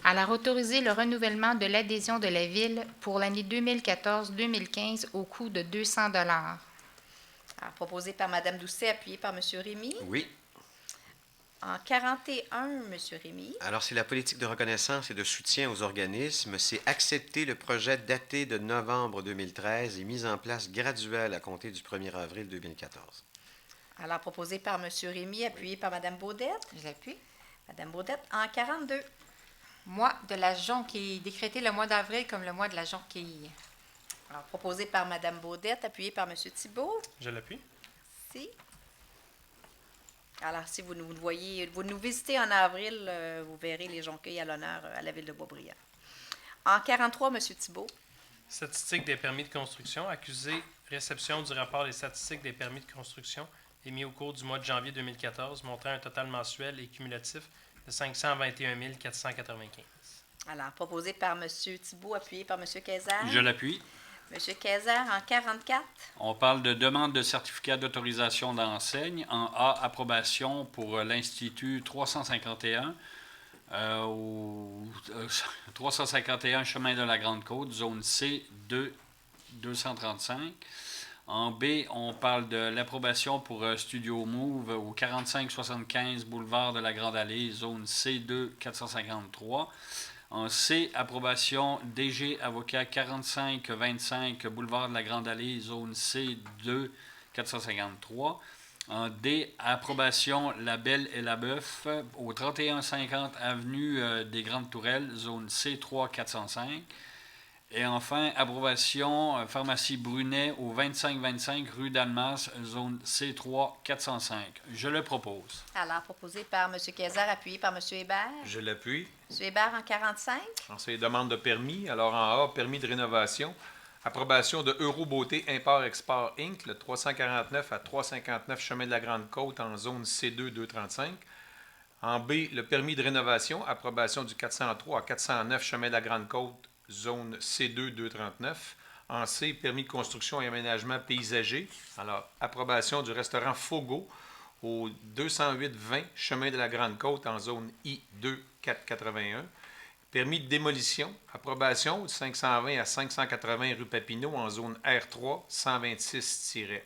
Alors, autoriser le renouvellement de l'adhésion de la Ville pour l'année 2014-2015 au coût de 200 $. Alors, proposé par Mme Doucet, appuyé par M. Rémy. Oui. En 41, M. Rémy. Alors, c'est la politique de reconnaissance et de soutien aux organismes. C'est accepter le projet daté de novembre 2013 et mis en place graduel à compter du 1er avril 2014. Alors, proposé par M. Rémy, appuyé par Mme Baudette. Je l'appuie. Mme Baudette en 42. Mois de la jonquille. Décréter le mois d'avril comme le mois de la jonquille. Alors, proposé par Mme Baudette, appuyé par M. Thibault. Je l'appuie. Merci. Alors, si vous nous visitez en avril, vous verrez les jonquilles à l'honneur à la ville de Boisbriand. En 43, M. Thibault. Statistiques des permis de construction. Accusé réception du rapport des statistiques des permis de construction émis au cours du mois de janvier 2014, montrant un total mensuel et cumulatif de 521 495. Alors, proposé par M. Thibault, appuyé par M. Kayser. Je l'appuie. M. Kayser en 44. On parle de demande de certificat d'autorisation d'enseigne. En A, approbation pour l'Institut 351, 351 Chemin de la Grande-Côte, zone C, 235. En B, on parle de l'approbation pour Studio Move au 4575 Boulevard de la Grande Allée, zone C2, 453. En C, approbation DG Avocat 4525 Boulevard de la Grande Allée, zone C2, 453. En D, approbation La Belle et la Bœuf au 3150 Avenue des Grandes Tourelles, zone C3, 405. Et enfin, approbation pharmacie Brunet au 2525 rue d'Almas, zone C3 405. Je le propose. Alors, proposé par M. Kayser, appuyé par M. Hébert. Je l'appuie. M. Hébert en 45. Ensuite, les demandes de permis. Alors, en A, permis de rénovation. Approbation de Eurobeauté Import-Export Inc., le 349 à 359 chemin de la Grande-Côte en zone C2 235. En B, le permis de rénovation. Approbation du 403 à 409 chemin de la Grande-Côte, zone C2 239. En C, permis de construction et aménagement paysager. Alors, approbation du restaurant Fogo au 208-20 chemin de la Grande-Côte en zone I2 481. Permis de démolition, approbation du 520 à 580 rue Papineau en zone R3 126-1.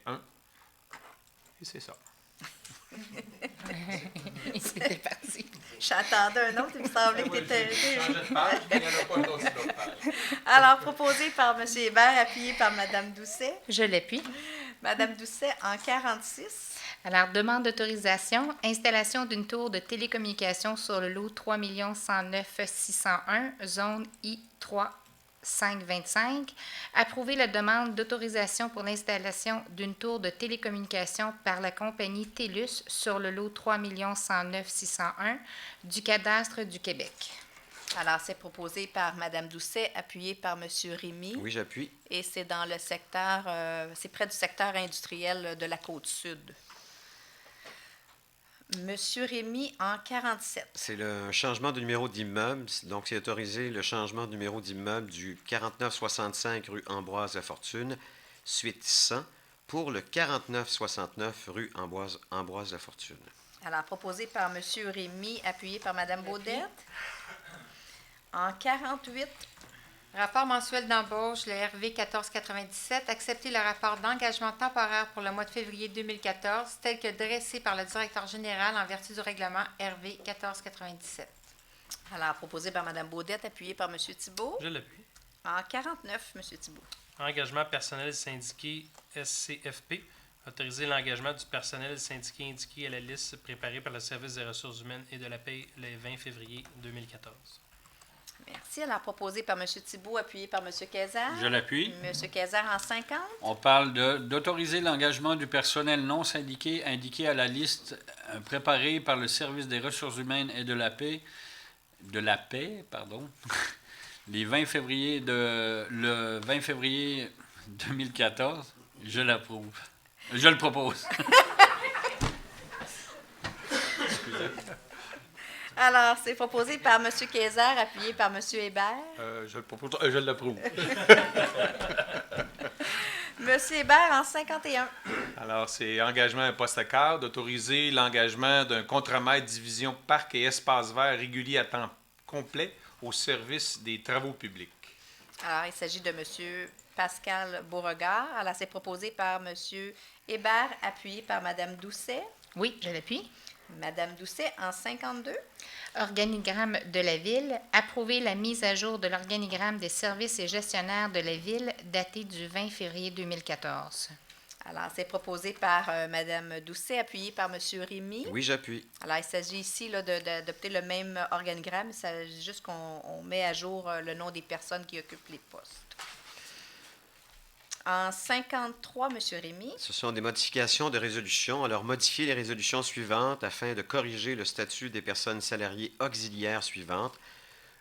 Et c'est ça. C'était parti. J'attendais un autre, il me semblait que tu étais... Alors, proposé par M. Hébert, appuyé par Mme Doucet. Je l'appuie. Mme Doucet en 46. Alors, demande d'autorisation, installation d'une tour de télécommunication sur le lot 3 109 601, zone I3 525. Approuver la demande d'autorisation pour l'installation d'une tour de télécommunication par la compagnie TELUS sur le lot 3 109 601 du cadastre du Québec. Alors, c'est proposé par Mme Doucet, appuyé par M. Rémy. Oui, j'appuie. Et c'est dans le secteur, c'est près du secteur industriel de la Côte-Sud. Monsieur Rémy en 47. C'est le changement de numéro d'immeuble. Donc, c'est autorisé le changement de numéro d'immeuble du 4965 rue Ambroise-Lafortune, suite 100, pour le 4969 rue Ambroise-Lafortune. Alors, proposé par M. Rémy, appuyé par Mme Baudette. En 48. Rapport mensuel d'embauche, le RV 1497, accepter le rapport d'engagement temporaire pour le mois de février 2014, tel que dressé par le directeur général en vertu du règlement RV 1497. Alors, proposé par Mme Baudette, appuyé par M. Thibault. Je l'appuie. En 49, M. Thibault. Engagement personnel syndiqué SCFP. Autoriser l'engagement du personnel syndiqué indiqué à la liste préparée par le Service des ressources humaines et de la paie le 20 février 2014. Merci. Alors, proposé par M. Thibault, appuyé par M. Kayser. Je l'appuie. M. Kayser en 50. On parle d'autoriser l'engagement du personnel non syndiqué indiqué à la liste préparée par le Service des ressources humaines et de la paie, le 20 février 2014. Je l'approuve. Je le propose. Excusez. Alors, c'est proposé par M. Kayser, appuyé par M. Hébert. Je le propose. Je l'approuve. M. Hébert en 51. Alors, c'est engagement un poste à cadre, d'autoriser l'engagement d'un contremaître division parc et espace vert régulier à temps complet au service des travaux publics. Alors, il s'agit de M. Pascal Beauregard. Alors, c'est proposé par M. Hébert, appuyé par Mme Doucet. Oui, je l'appuie. Mme Doucet en 52. Organigramme de la Ville. Approuver la mise à jour de l'organigramme des services et gestionnaires de la Ville daté du 20 février 2014. Alors, c'est proposé par Mme Doucet, appuyé par M. Rémy. Oui, j'appuie. Alors, il s'agit ici là, d'adopter le même organigramme. Il s'agit juste qu'on met à jour le nom des personnes qui occupent les postes. En 53, M. Rémy. Ce sont des modifications de résolutions. Alors, modifier les résolutions suivantes afin de corriger le statut des personnes salariées auxiliaires suivantes,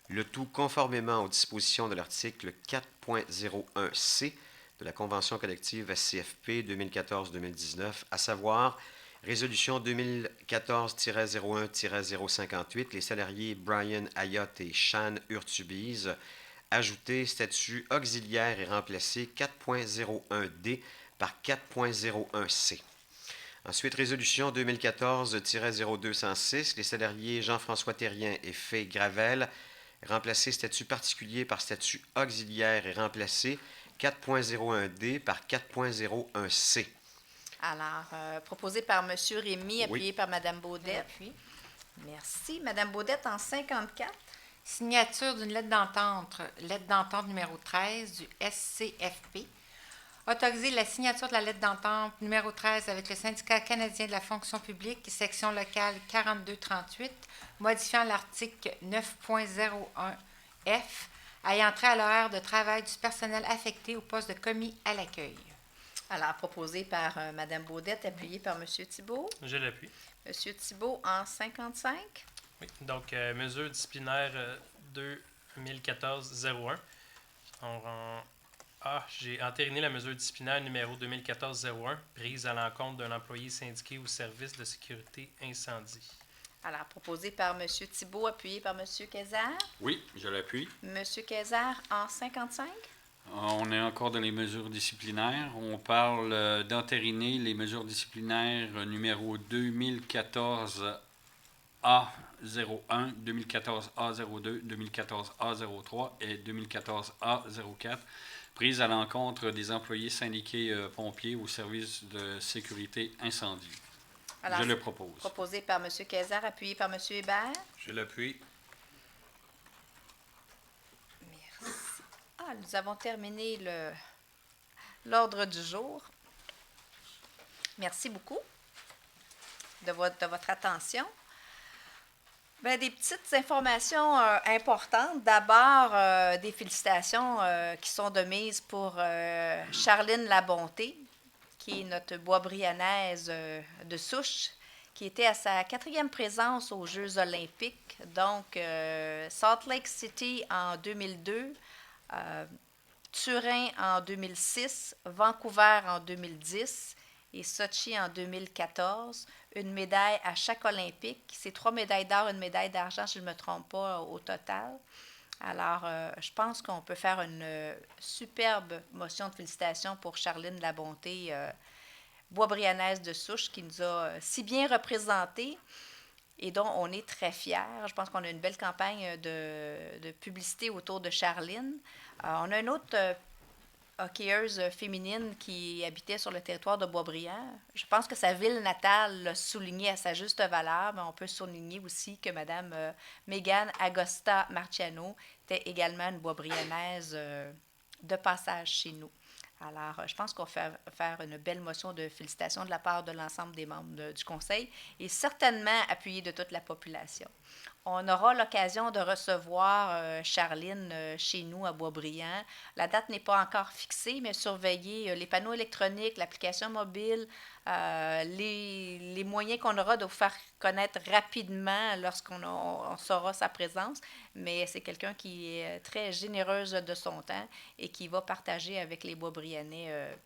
le tout conformément aux dispositions de l'article 4.01c de la Convention collective SCFP 2014-2019, à savoir résolution 2014-01-058, les salariés Brian Ayotte et Shan Urtubise, ajouter statut auxiliaire et remplacer 4.01D par 4.01C. Ensuite, résolution 2014-0206, les salariés Jean-François Terrien et Faye Gravel, remplacer statut particulier par statut auxiliaire et remplacer 4.01D par 4.01C. Alors, proposé par M. Rémy, appuyé par Mme Baudette. Merci. Mme Baudette en 54. Signature d'une lettre d'entente numéro 13 du SCFP. Autoriser la signature de la lettre d'entente numéro 13 avec le syndicat canadien de la fonction publique, section locale 4238, modifiant l'article 9.01F ayant trait à l'horaire de travail du personnel affecté au poste de commis à l'accueil. Alors, proposé par Mme Baudette, appuyé par M. Thibault. Je l'appuie. M. Thibault en 55. Oui, donc mesure disciplinaire 2014-01. J'ai entériné la mesure disciplinaire numéro 2014-01 prise à l'encontre d'un employé syndiqué au service de sécurité incendie. Alors, proposé par M. Thibault, appuyé par M. Quezard. Oui, je l'appuie. M. Quezard en 55. On est encore dans les mesures disciplinaires. On parle d'entériner les mesures disciplinaires numéro 2014 A01, 2014 A02, 2014 A03 et 2014 A04, prises à l'encontre des employés syndiqués pompiers au service de sécurité incendie. Alors, je le propose. Proposé par M. Quezard, appuyé par M. Hébert. Je l'appuie. Merci. Nous avons terminé l'ordre du jour. Merci beaucoup de votre attention. Bien, des petites informations importantes. D'abord, des félicitations qui sont de mise pour Charline Labonté, qui est notre boisbriannaise de souche, qui était à sa 4e présence aux Jeux olympiques. Donc, Salt Lake City en 2002, Turin en 2006, Vancouver en 2010 et Sochi en 2014. Une médaille à chaque olympique. C'est 3 médailles d'or, une médaille d'argent, si je ne me trompe pas, au total. Alors, je pense qu'on peut faire une superbe motion de félicitations pour Charline Labonté, boisbriannaise de souche, qui nous a si bien représentés et dont on est très fiers. Je pense qu'on a une belle campagne de publicité autour de Charline. On a une autre hockeyeuse féminine qui habitait sur le territoire de Boisbriand. Je pense que sa ville natale l'a souligné à sa juste valeur, mais on peut souligner aussi que Mme Megan Agosta Marciano était également une boisbriannaise de passage chez nous. Alors, je pense qu'on va faire une belle motion de félicitations de la part de l'ensemble des membres du Conseil et certainement appuyée de toute la population. On aura l'occasion de recevoir Charline chez nous à Boisbriand. La date n'est pas encore fixée, mais surveillez les panneaux électroniques, l'application mobile, les moyens qu'on aura de vous faire connaître rapidement lorsqu'on saura sa présence. Mais c'est quelqu'un qui est très généreuse de son temps et qui va partager avec les Boisbriannais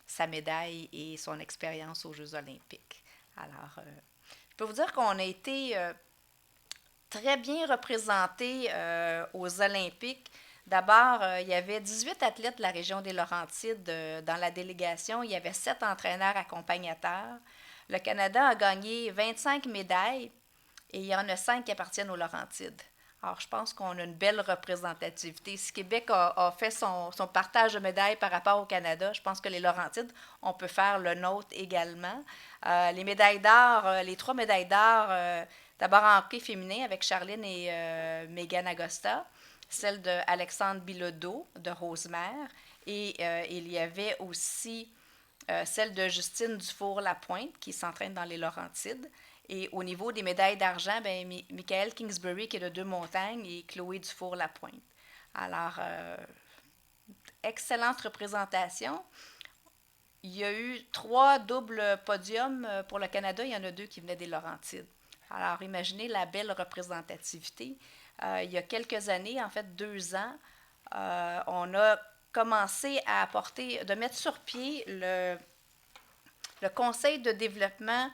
sa médaille et son expérience aux Jeux olympiques. Alors, je peux vous dire qu'on a été très bien représentés aux Olympiques. D'abord, il y avait 18 athlètes de la région des Laurentides dans la délégation. Il y avait 7 entraîneurs accompagnateurs. Le Canada a gagné 25 médailles et il y en a 5 qui appartiennent aux Laurentides. Alors, je pense qu'on a une belle représentativité. Si Québec a fait son partage de médailles par rapport au Canada, je pense que les Laurentides, on peut faire le nôtre également. Les médailles d'or, les 3 médailles d'or, d'abord en hockey féminin avec Charline et Megan Agosta, celle d'Alexandre Bilodeau de Rosemère, et il y avait aussi celle de Justine Dufour-Lapointe qui s'entraîne dans les Laurentides. Et au niveau des médailles d'argent, bien, Michael Kingsbury qui est de Deux-Montagnes et Chloé Dufour-Lapointe. Alors, excellente représentation. Il y a eu 3 doubles podiums pour le Canada. Il y en a 2 qui venaient des Laurentides. Alors, imaginez la belle représentativité. Il y a quelques années, en fait 2 ans, on a commencé à de mettre sur pied le Conseil de développement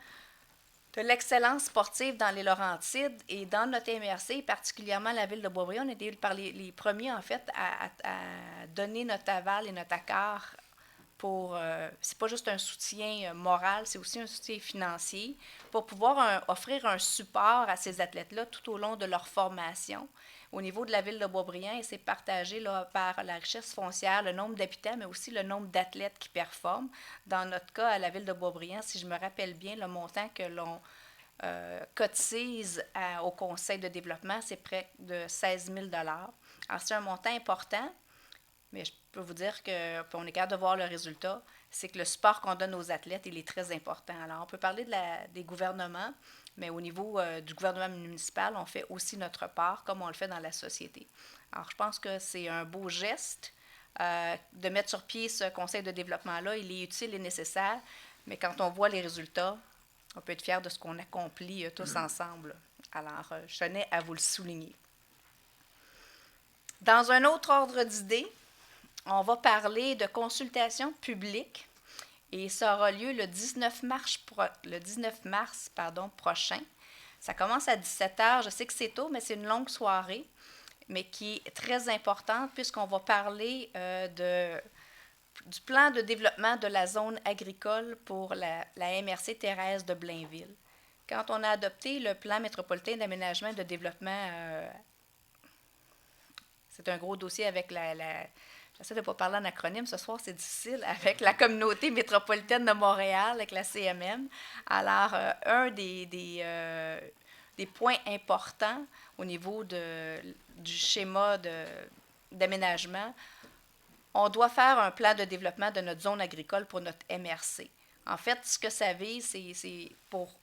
de l'excellence sportive dans les Laurentides et dans notre MRC, particulièrement la ville de Boisbriand. On a été par les premiers, en fait, à donner notre aval et notre accord pour, c'est pas juste un soutien moral, c'est aussi un soutien financier pour pouvoir offrir un support à ces athlètes-là tout au long de leur formation. Au niveau de la ville de Boisbriand, et c'est partagé là, par la richesse foncière, le nombre d'habitants, mais aussi le nombre d'athlètes qui performent. Dans notre cas, à la ville de Boisbriand, si je me rappelle bien, le montant que l'on cotise au Conseil de développement, c'est près de 16 000 $. Alors, c'est un montant important, mais je peux vous dire qu'on est capable de voir le résultat, c'est que le support qu'on donne aux athlètes, il est très important. Alors, on peut parler des gouvernements. Mais au niveau du gouvernement municipal, on fait aussi notre part, comme on le fait dans la société. Alors, je pense que c'est un beau geste de mettre sur pied ce conseil de développement-là. Il est utile et nécessaire, mais quand on voit les résultats, on peut être fier de ce qu'on accomplit tous ensemble. Alors, je tenais à vous le souligner. Dans un autre ordre d'idées, on va parler de consultation publique et ça aura lieu le 19 mars, prochain. Ça commence à 17h. Je sais que c'est tôt, mais c'est une longue soirée, mais qui est très importante puisqu'on va parler du plan de développement de la zone agricole pour la MRC Thérèse de Blainville. Quand on a adopté le plan métropolitain d'aménagement et de développement, c'est un gros dossier avec j'essaie de ne pas parler en acronyme ce soir, c'est difficile, avec la communauté métropolitaine de Montréal, avec la CMM. Alors, un des points importants au niveau du schéma d'aménagement, on doit faire un plan de développement de notre zone agricole pour notre MRC. En fait, ce que ça vise, c'est pour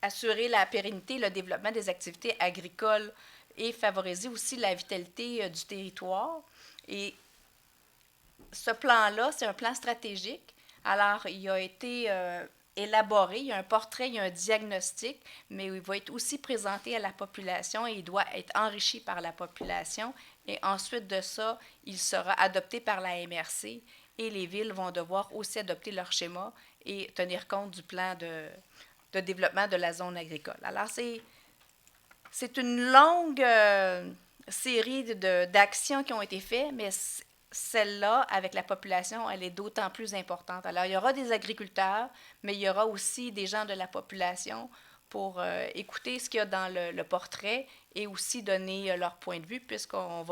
assurer la pérennité, le développement des activités agricoles et favoriser aussi la vitalité du territoire. Et ce plan-là, c'est un plan stratégique. Alors, il a été élaboré, il y a un portrait, il y a un diagnostic, mais il va être aussi présenté à la population et il doit être enrichi par la population. Et ensuite de ça, il sera adopté par la MRC et les villes vont devoir aussi adopter leur schéma et tenir compte du plan de développement de la zone agricole. Alors, c'est une longue série d'actions qui ont été faites, mais celle-là, avec la population, elle est d'autant plus importante. Alors, il y aura des agriculteurs, mais il y aura aussi des gens de la population pour écouter ce qu'il y a dans le portrait et aussi donner leur point de vue, puisqu'on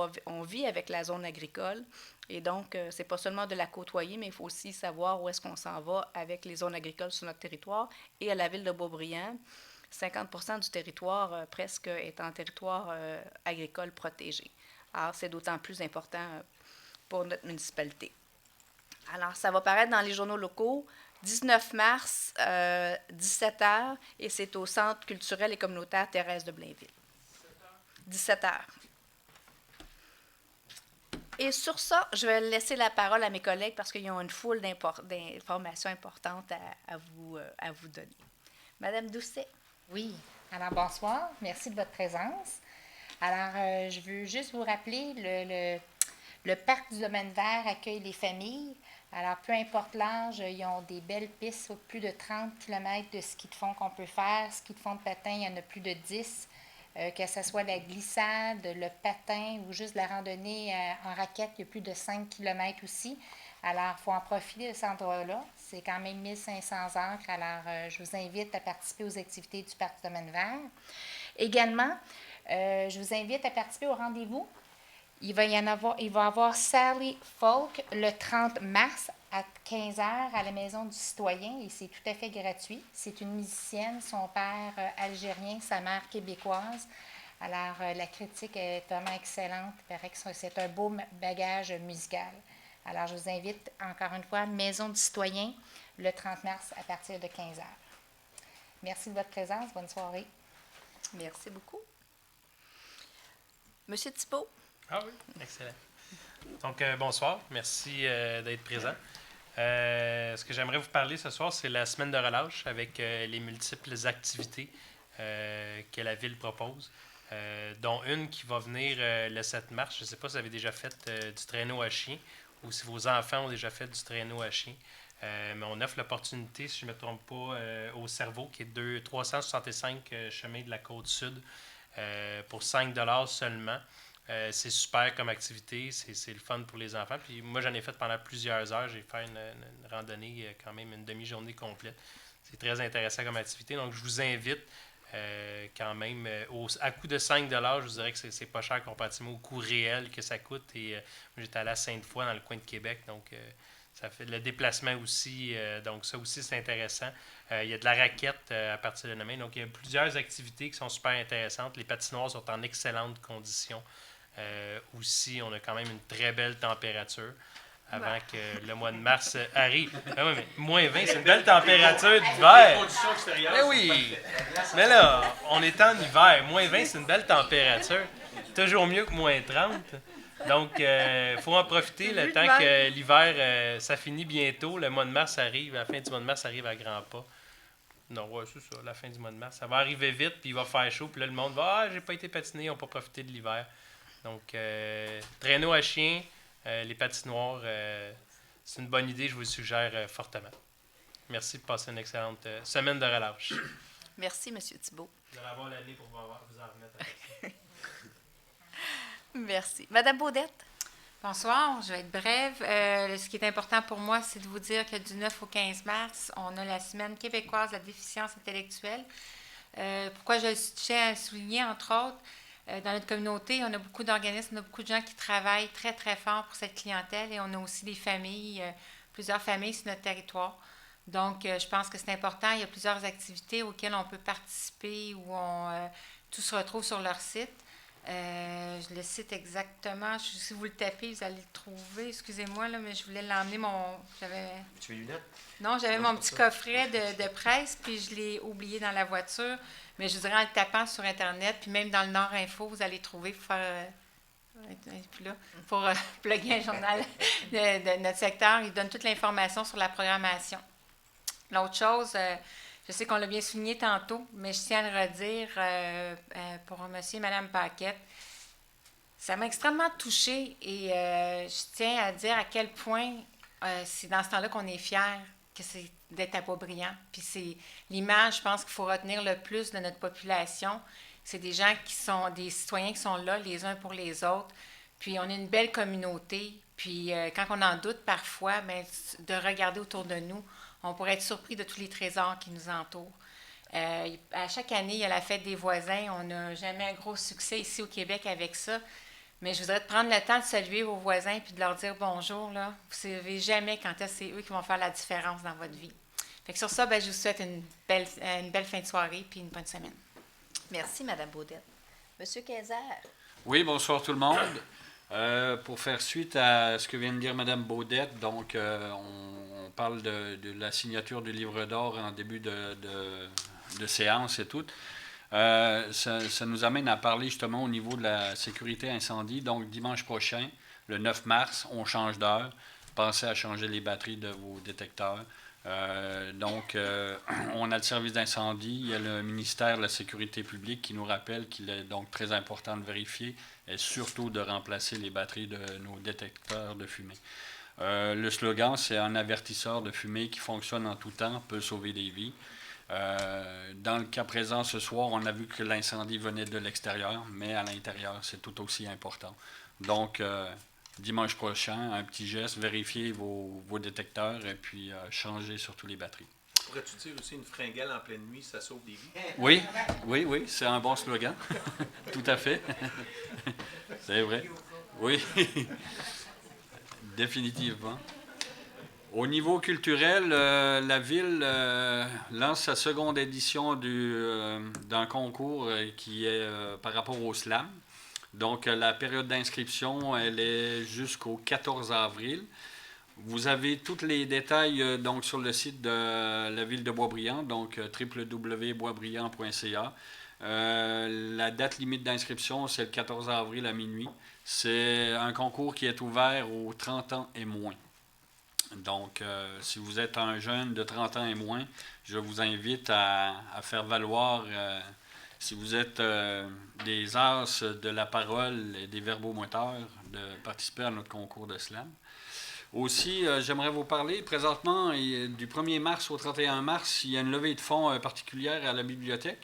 vit avec la zone agricole. Et donc, c'est pas seulement de la côtoyer, mais il faut aussi savoir où est-ce qu'on s'en va avec les zones agricoles sur notre territoire. Et à la ville de Beaubriand, 50% du territoire presque est en territoire agricole protégé. Alors, c'est d'autant plus important pour notre municipalité. Alors, ça va paraître dans les journaux locaux, 19 mars, 17h, et c'est au Centre culturel et communautaire Thérèse de Blainville. 17h. Et sur ça, je vais laisser la parole à mes collègues parce qu'ils ont une foule d'informations importantes à vous donner. Madame Doucet. Oui. Alors, bonsoir. Merci de votre présence. Alors, je veux juste vous rappeler, le parc du domaine vert accueille les familles. Alors, peu importe l'âge, ils ont des belles pistes, plus de 30 km de ski de fond qu'on peut faire. Ski de fond de patin, il y en a plus de 10. Que ce soit la glissade, le patin ou juste la randonnée en raquette, il y a plus de 5 km aussi. Alors, il faut en profiter de cet endroit-là. C'est quand même 1500 acres. Alors, je vous invite à participer aux activités du parc du domaine vert. Également, je vous invite à participer au rendez-vous. Il va y avoir Sally Folk le 30 mars à 15h à la Maison du Citoyen et c'est tout à fait gratuit. C'est une musicienne, son père algérien, sa mère québécoise. Alors, la critique est vraiment excellente. Il paraît que c'est un beau bagage musical. Alors, je vous invite encore une fois, Maison du Citoyen, le 30 mars à partir de 15h. Merci de votre présence. Bonne soirée. Merci beaucoup. Monsieur Thibault. Ah oui, excellent. Donc, bonsoir. Merci d'être présent. Ce que j'aimerais vous parler ce soir, c'est la semaine de relâche avec les multiples activités que la Ville propose, dont une qui va venir le 7 mars. Je ne sais pas si vous avez déjà fait du traîneau à chien ou si vos enfants ont déjà fait du traîneau à chien. Mais on offre l'opportunité, si je ne me trompe pas, au Cerveau, qui est 365 chemin de la Côte-Sud, pour 5 $ seulement. C'est super comme activité, c'est le fun pour les enfants. Puis moi, j'en ai fait pendant plusieurs heures. J'ai fait une randonnée, quand même une demi-journée complète. C'est très intéressant comme activité. Donc, je vous invite quand même, à coût de 5 $, je vous dirais que c'est pas cher comparativement au coût réel que ça coûte. Et moi, j'étais allé à Sainte-Foy, dans le coin de Québec. Donc, ça fait le déplacement aussi. Donc, ça aussi, c'est intéressant. Il y a de la raquette à partir de demain. Donc, il y a plusieurs activités qui sont super intéressantes. Les patinoires sont en excellentes conditions. Aussi, on a quand même une très belle température. avant que le mois de mars arrive. Ah oui, mais moins 20, c'est une belle température d'hiver. Mais oui! Mais là, on est en hiver. Moins 20, c'est une belle température. Toujours mieux que moins 30. Donc, il faut en profiter le temps que l'hiver, ça finit bientôt. Le mois de mars arrive, la fin du mois de mars arrive à grands pas. Non, ouais, c'est ça, la fin du mois de mars. Ça va arriver vite, puis il va faire chaud, puis là, le monde va « Ah, j'ai pas été patiné, on n'a pas profité de l'hiver. » Donc, traîneau à chien, les patinoires, c'est une bonne idée, je vous le suggère fortement. Merci de passer une excellente semaine de relâche. Merci, M. Thibault. Vous allez avoir l'année pour vous en remettre avec ça. Merci. Madame Baudette? Bonsoir, je vais être brève. Ce qui est important pour moi, c'est de vous dire que du 9 au 15 mars, on a la Semaine québécoise de la déficience intellectuelle. Pourquoi je tiens à souligner, entre autres, dans notre communauté, on a beaucoup d'organismes, on a beaucoup de gens qui travaillent très, très fort pour cette clientèle et on a aussi des familles, plusieurs familles sur notre territoire. Donc, je pense que c'est important. Il y a plusieurs activités auxquelles on peut participer où tout se retrouve sur leur site. Je le cite exactement. Si vous le tapez, vous allez le trouver. Excusez-moi, là, mais je voulais l'emmener Tu veux les lunettes? Non, j'avais mon petit coffret de presse, puis je l'ai oublié dans la voiture. Mais je dirais en le tapant sur Internet, puis même dans le Nord Info, vous allez trouver pour faire... pour plugger un journal de notre secteur. Il donne toute l'information sur la programmation. L'autre chose... je sais qu'on l'a bien souligné tantôt, mais je tiens à le redire pour monsieur et madame Paquette. Ça m'a extrêmement touchée et je tiens à dire à quel point c'est dans ce temps-là qu'on est fiers que c'est d'être à Boisbriand. Puis c'est l'image, je pense, qu'il faut retenir le plus de notre population. C'est des gens qui sont, des citoyens qui sont là les uns pour les autres. Puis on est une belle communauté. Puis quand on en doute parfois, bien, de regarder autour de nous, on pourrait être surpris de tous les trésors qui nous entourent. À chaque année, il y a la fête des voisins. On n'a jamais un gros succès ici au Québec avec ça. Mais je voudrais prendre le temps de saluer vos voisins puis de leur dire bonjour. Là. Vous ne savez jamais quand c'est eux qui vont faire la différence dans votre vie. Fait que sur ça, je vous souhaite une belle fin de soirée puis une bonne semaine. Merci, Mme Baudette. Monsieur Kayser. Oui, bonsoir tout le monde. Pour faire suite à ce que vient de dire Mme Baudette, donc on parle de la signature du livre d'or en début de séance et tout. Ça nous amène à parler justement au niveau de la sécurité incendie. Donc dimanche prochain, le 9 mars, on change d'heure. Pensez à changer les batteries de vos détecteurs. On a le service d'incendie, il y a le ministère de la Sécurité publique qui nous rappelle qu'il est donc très important de vérifier et surtout de remplacer les batteries de nos détecteurs de fumée. Le slogan, c'est « Un avertisseur de fumée qui fonctionne en tout temps peut sauver des vies ». Dans le cas présent, ce soir, on a vu que l'incendie venait de l'extérieur, mais à l'intérieur, c'est tout aussi important. Donc, dimanche prochain, un petit geste, vérifiez vos détecteurs et puis changez surtout les batteries. Pourrais-tu dire aussi une fringale en pleine nuit, ça sauve des vies? Oui, c'est un bon slogan. Tout à fait. C'est vrai. Oui, définitivement. Au niveau culturel, la Ville lance sa seconde édition d'un concours qui est par rapport au slam. Donc, la période d'inscription, elle est jusqu'au 14 avril. Vous avez tous les détails donc, sur le site de la Ville de Boisbriand, donc www.boisbriand.ca. La date limite d'inscription, c'est le 14 avril à minuit. C'est un concours qui est ouvert aux 30 ans et moins. Donc, si vous êtes un jeune de 30 ans et moins, je vous invite à faire valoir, si vous êtes des as de la parole et des verbomoteurs, de participer à notre concours de slam. Aussi, j'aimerais vous parler, présentement, du 1er mars au 31 mars, il y a une levée de fonds particulière à la bibliothèque.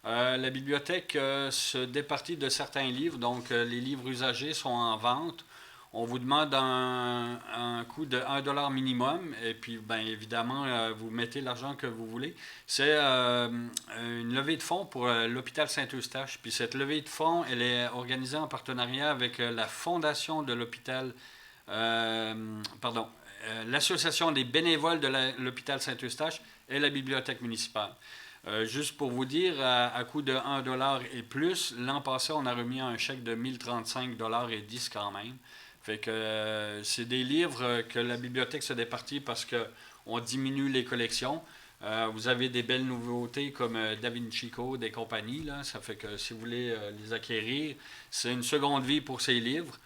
La bibliothèque se départit de certains livres, donc les livres usagés sont en vente. On vous demande un coût de 1 $ minimum, et puis, bien évidemment, vous mettez l'argent que vous voulez. C'est une levée de fonds pour l'hôpital Saint-Eustache. Puis cette levée de fonds, elle est organisée en partenariat avec la fondation de l'hôpital, l'association des bénévoles de l'hôpital Saint-Eustache et la bibliothèque municipale. Juste pour vous dire, à coût de 1 $ et plus, l'an passé, on a remis un chèque de 1035 $ et 10 quand même. Fait que c'est des livres que la bibliothèque se départit parce qu'on diminue les collections. Vous avez des belles nouveautés comme Da Vinci Code et compagnie. Là. Ça fait que si vous voulez les acquérir, c'est une seconde vie pour ces livres.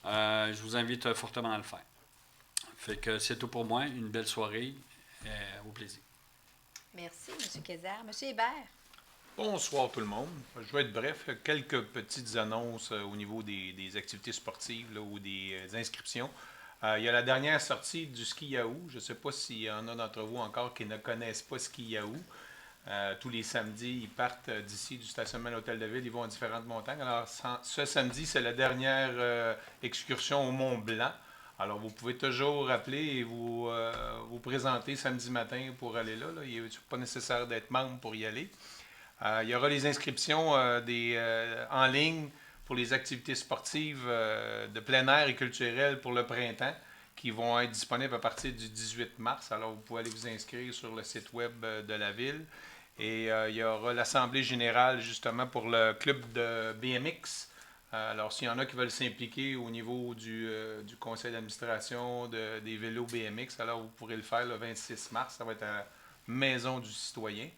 Je vous invite fortement à le faire. Fait que c'est tout pour moi. Une belle soirée. Au plaisir. Merci, M. Kayser. M. Hébert. Bonsoir tout le monde. Je vais être bref. Quelques petites annonces au niveau des activités sportives là, ou des inscriptions. Il y a la dernière sortie du Ski Yahoo. Je ne sais pas s'il y en a d'entre vous encore qui ne connaissent pas Ski Yahoo. Tous les samedis, ils partent d'ici du stationnement de l'Hôtel de Ville. Ils vont à différentes montagnes. Alors, ce samedi, c'est la dernière excursion au Mont Blanc. Alors, vous pouvez toujours appeler et vous présenter samedi matin pour aller là. Il n'est pas nécessaire d'être membre pour y aller. Il y aura les inscriptions en ligne pour les activités sportives de plein air et culturelles pour le printemps qui vont être disponibles à partir du 18 mars. Alors, vous pouvez aller vous inscrire sur le site web de la Ville. Et il y aura l'Assemblée générale, justement, pour le club de BMX. Alors, s'il y en a qui veulent s'impliquer au niveau du conseil d'administration des vélos BMX, alors vous pourrez le faire le 26 mars. Ça va être à la Maison du citoyen.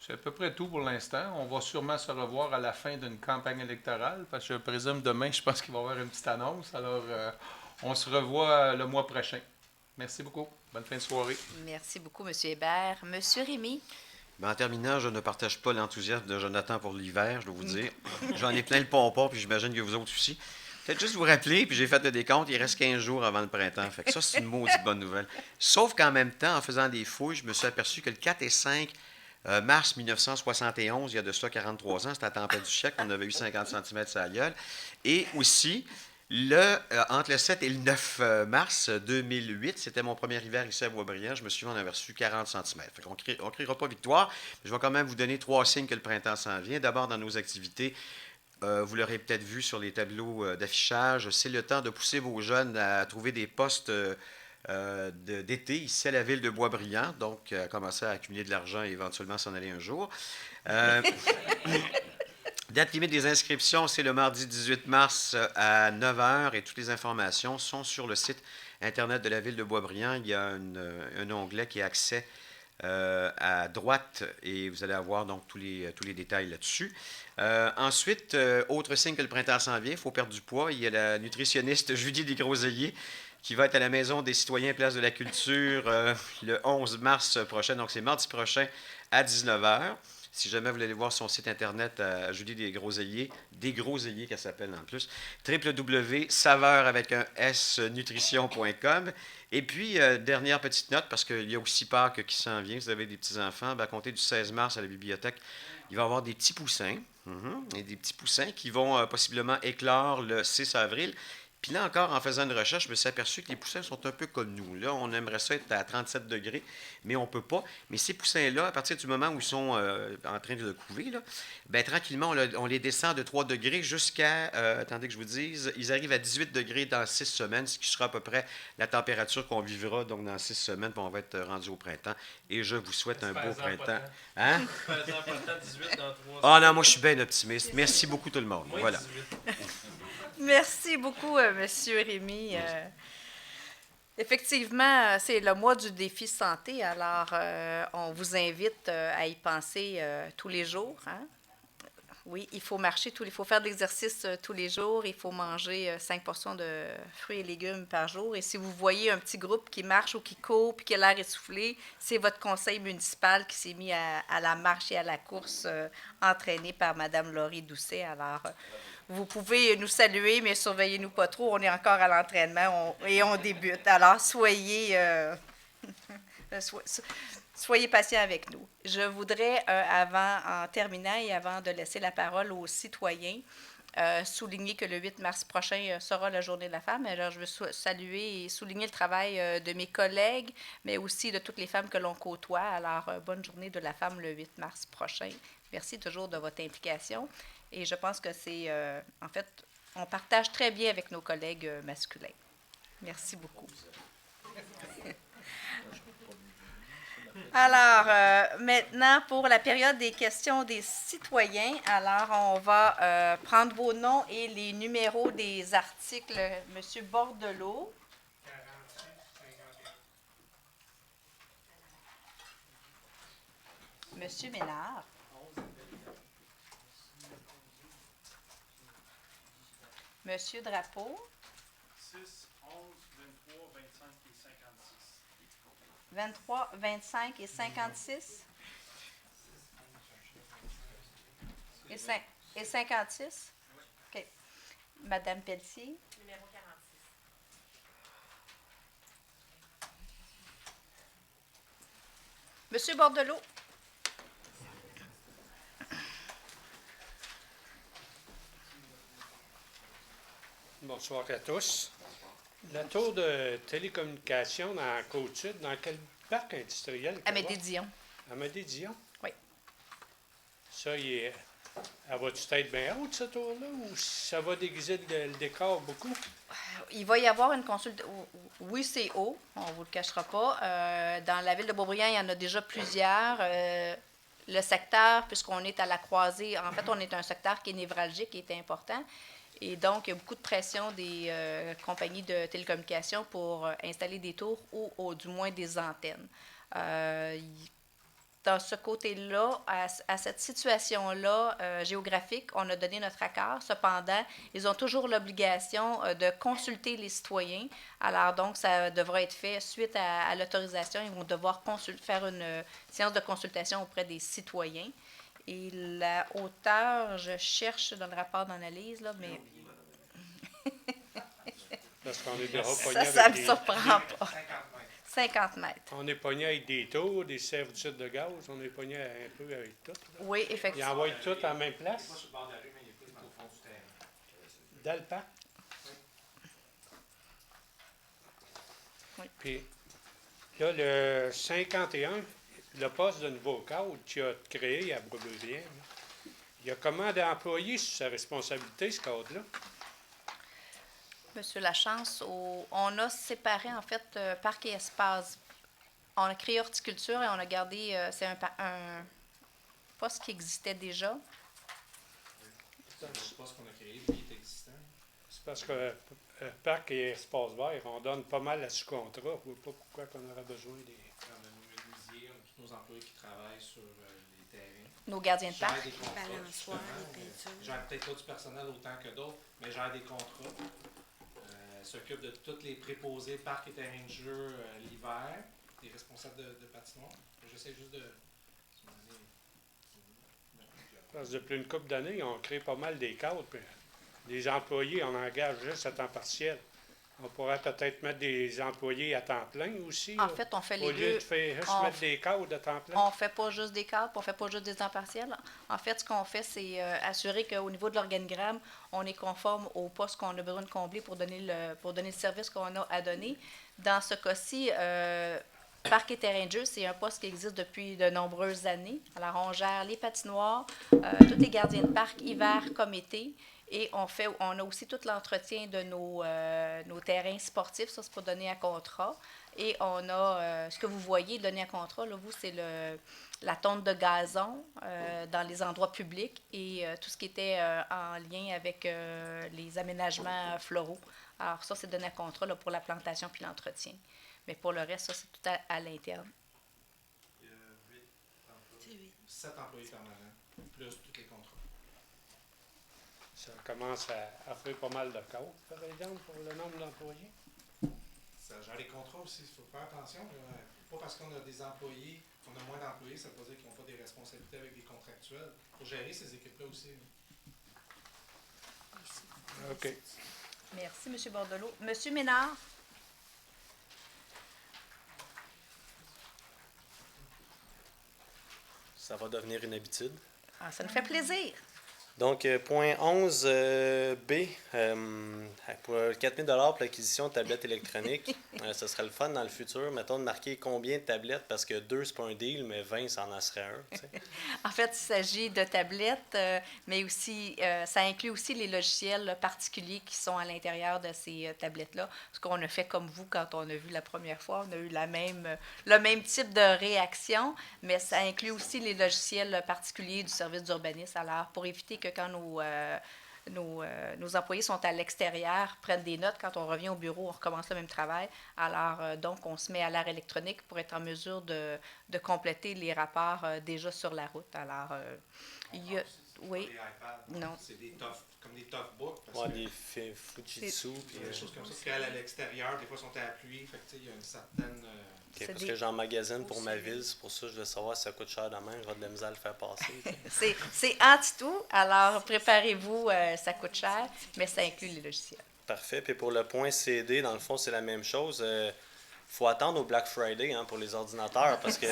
C'est à peu près tout pour l'instant. On va sûrement se revoir à la fin d'une campagne électorale, parce que je présume demain, je pense qu'il va y avoir une petite annonce. Alors, on se revoit le mois prochain. Merci beaucoup. Bonne fin de soirée. Merci beaucoup, M. Hébert. M. Rémy. Ben, en terminant, je ne partage pas l'enthousiasme de Jonathan pour l'hiver, je dois vous dire. J'en ai plein le pompon, puis j'imagine que vous autres aussi. Peut-être juste vous rappeler, puis j'ai fait le décompte, il reste 15 jours avant le printemps. Fait que ça, c'est une maudite bonne nouvelle. Sauf qu'en même temps, en faisant des fouilles, je me suis aperçu que le 4 et 5 mars 1971, il y a de cela 43 ans, c'était la tempête du siècle, on avait eu 50 cm sur la gueule. Et aussi, entre le 7 et le 9 mars 2008, c'était mon premier hiver ici à Boisbriand, je me souviens, on avait reçu 40 cm. Fait qu'on ne criera pas victoire, mais je vais quand même vous donner 3 signes que le printemps s'en vient. D'abord, dans nos activités, vous l'aurez peut-être vu sur les tableaux d'affichage, c'est le temps de pousser vos jeunes à trouver des postes d'été ici à la ville de Boisbriand, donc à commencer à accumuler de l'argent et éventuellement s'en aller un jour. Date limite des inscriptions, c'est le mardi 18 mars à 9h et toutes les informations sont sur le site Internet de la ville de Boisbriand. Il y a un onglet qui est accès à droite et vous allez avoir donc tous les détails là-dessus. Ensuite, autre signe que le printemps s'en vient, il faut perdre du poids. Il y a la nutritionniste Julie Desgroseilliers qui va être à la Maison des citoyens Place de la Culture le 11 mars prochain. Donc, c'est mardi prochain à 19h. Si jamais vous voulez aller voir son site Internet à Julie Desgroseilliers qu'elle s'appelle en plus, www.saveur avec un s-nutrition.com. Et puis, dernière petite note, parce qu'il y a aussi Pâques qui s'en vient, vous avez des petits-enfants, à compter du 16 mars à la bibliothèque, il va y avoir des petits poussins, et des petits poussins qui vont possiblement éclore le 6 avril. Puis là encore, en faisant une recherche, je me suis aperçu que les poussins sont un peu comme nous. Là, on aimerait ça être à 37 degrés, mais on ne peut pas. Mais ces poussins-là, à partir du moment où ils sont en train de couver, là, ben, tranquillement, on les descend de 3 degrés jusqu'à, attendez que je vous dise, ils arrivent à 18 degrés dans 6 semaines, ce qui sera à peu près la température qu'on vivra donc dans 6 semaines, puis on va être rendu au printemps. Et je vous souhaite un beau printemps. Hein? Ah non, moi je suis bien optimiste. Merci beaucoup tout le monde. Voilà. Merci beaucoup, M. Rémy. Effectivement, c'est le mois du défi santé, alors on vous invite à y penser tous les jours. Hein? Oui, il faut marcher, il faut faire de l'exercice tous les jours, il faut manger 5 portions de fruits et légumes par jour. Et si vous voyez un petit groupe qui marche ou qui court puis qui a l'air essoufflé, c'est votre conseil municipal qui s'est mis à la marche et à la course, entraîné par Mme Laurie Doucet. Alors, vous pouvez nous saluer, mais surveillez-nous pas trop, on est encore à l'entraînement et on débute. Alors, soyez patients avec nous. Je voudrais, en terminant et avant de laisser la parole aux citoyens, souligner que le 8 mars prochain sera la Journée de la femme. Alors, je veux saluer et souligner le travail de mes collègues, mais aussi de toutes les femmes que l'on côtoie. Alors, bonne Journée de la femme le 8 mars prochain. Merci toujours de votre implication. Et je pense que c'est, en fait, on partage très bien avec nos collègues masculins. Merci beaucoup. Alors, maintenant, pour la période des questions des citoyens, alors on va prendre vos noms et les numéros des articles. Monsieur Bordelot. Monsieur Ménard. Monsieur Drapeau. 6, 11, 23, 25 et 56. 23, 25 et 56. Et 56? OK. Madame Pelletier. Numéro 46. Monsieur Bordelot. Bonsoir à tous. La tour de télécommunication dans Côte-Sud, dans quel parc industriel? Amédée-Dion. Amédée-Dion? Oui. Ça, elle va-tu être bien haute, cette tour-là, ou ça va déguiser le décor beaucoup? Il va y avoir une consultation. Oui, c'est haut, on ne vous le cachera pas. Dans la ville de Beaubriand, il y en a déjà plusieurs. Le secteur, puisqu'on est à la croisée, en fait, on est un secteur qui est névralgique, qui est important. Et donc, il y a beaucoup de pression des compagnies de télécommunications pour installer des tours ou du moins des antennes. Dans ce côté-là, à cette situation-là géographique, on a donné notre accord. Cependant, ils ont toujours l'obligation de consulter les citoyens. Alors donc, ça devra être fait suite à l'autorisation. Ils vont devoir faire une séance de consultation auprès des citoyens. Et la hauteur, je cherche dans le rapport d'analyse, là, mais... Parce qu'on est déjà pogné avec ça ne me surprend pas. 50 mètres. On est pogné avec des tours, des servitudes de gaz, on est pogné un peu avec tout. Là. Oui, effectivement. Ils envoient tout à la même place. Pas sur le bord de la rue, mais il est plus au fond du terrain. Dans le parc. Oui. Puis là, le 51, le poste de nouveau cadre qui a créé à Beaubriand, il y a combien d'employés sous sa responsabilité, ce cadre-là? Monsieur Lachance, on a séparé, en fait, parc et espace. On a créé horticulture et on a gardé, c'est un poste qui existait déjà. C'est un poste qu'on a créé, lui, il est existant. C'est parce que parc et espace vert, on donne pas mal à sous-contrat. Je ne vois pas pourquoi on aurait besoin des... Comme nos menuisiers, tous nos employés qui travaillent sur les terrains. Nos gardiens de parc. Gèrent des contrats, gèrent peut-être pas du personnel autant que d'autres, mais gèrent des contrats. S'occupe de tous les préposés, parcs et terrains de jeu l'hiver, des responsables de patinoire. J'essaie juste de... Parce que depuis une couple d'années, on crée pas mal des cadres. Puis les employés, on engage juste à temps partiel. On pourrait peut-être mettre des employés à temps plein aussi. En fait, on fait les deux. Au lieu de faire juste mettre des cadres à temps plein. On ne fait pas juste des cadres, on ne fait pas juste des temps partiels. En fait, ce qu'on fait, c'est assurer qu'au niveau de l'organigramme, on est conforme au poste qu'on a besoin de combler pour donner le service qu'on a à donner. Dans ce cas-ci, parc et terrain de jeu, c'est un poste qui existe depuis de nombreuses années. Alors, on gère les patinoires, tous les gardiens de parc, hiver comme été. Et on a aussi tout l'entretien de nos terrains sportifs, ça c'est pour donner à contrat. Et on a, ce que vous voyez donné à contrat, là, vous, c'est la tonte de gazon dans les endroits publics et tout ce qui était en lien avec les aménagements floraux. Alors ça, c'est donné à contrat là, pour la plantation puis l'entretien. Mais pour le reste, ça, c'est tout à l'interne. Il y a 7 employés permanents, plus tous les contrats. Ça commence à offrir pas mal de cadres, par exemple, pour le nombre d'employés. Ça gère les contrats aussi, il faut faire attention. Pas parce qu'on a des employés, qu'on a moins d'employés, ça ne veut pas dire qu'ils n'ont pas des responsabilités avec des contractuels. Il faut gérer ces équipes-là aussi. OK. Merci, M. Bordelot. M. Ménard? Ça va devenir une habitude. Ah, ça nous fait plaisir. Donc, point 11 B, pour 4 000 pour l'acquisition de tablettes électroniques, ce serait le fun dans le futur, mettons, de marquer combien de tablettes, parce que 2, c'est pas un deal, mais 20, ça en serait un. Tu sais. En fait, il s'agit de tablettes, mais aussi, ça inclut aussi les logiciels particuliers qui sont à l'intérieur de ces tablettes-là. Ce qu'on a fait comme vous quand on a vu la première fois, on a eu le même type de réaction, mais ça inclut aussi les logiciels particuliers du service d'urbanisme. Alors, pour éviter que quand nos employés sont à l'extérieur, prennent des notes, quand on revient au bureau, on recommence le même travail. Alors, donc, on se met à l'ère électronique pour être en mesure de compléter les rapports déjà sur la route. Alors, il y a... Oui. Non. C'est comme des tough books. Ouais, des Fujitsu. Puis des choses comme ça qui à l'extérieur, des fois sont appuyées. Fait que, il y a une certaine. Okay, parce que j'en magasine pour ma ville, c'est pour ça que je veux savoir si ça coûte cher demain. J'aurai de la misère à le faire passer. C'est anti-tout, alors préparez-vous, ça coûte cher, mais ça inclut les logiciels. Parfait. Puis pour le point CD, dans le fond, c'est la même chose. Faut attendre au Black Friday pour les ordinateurs parce que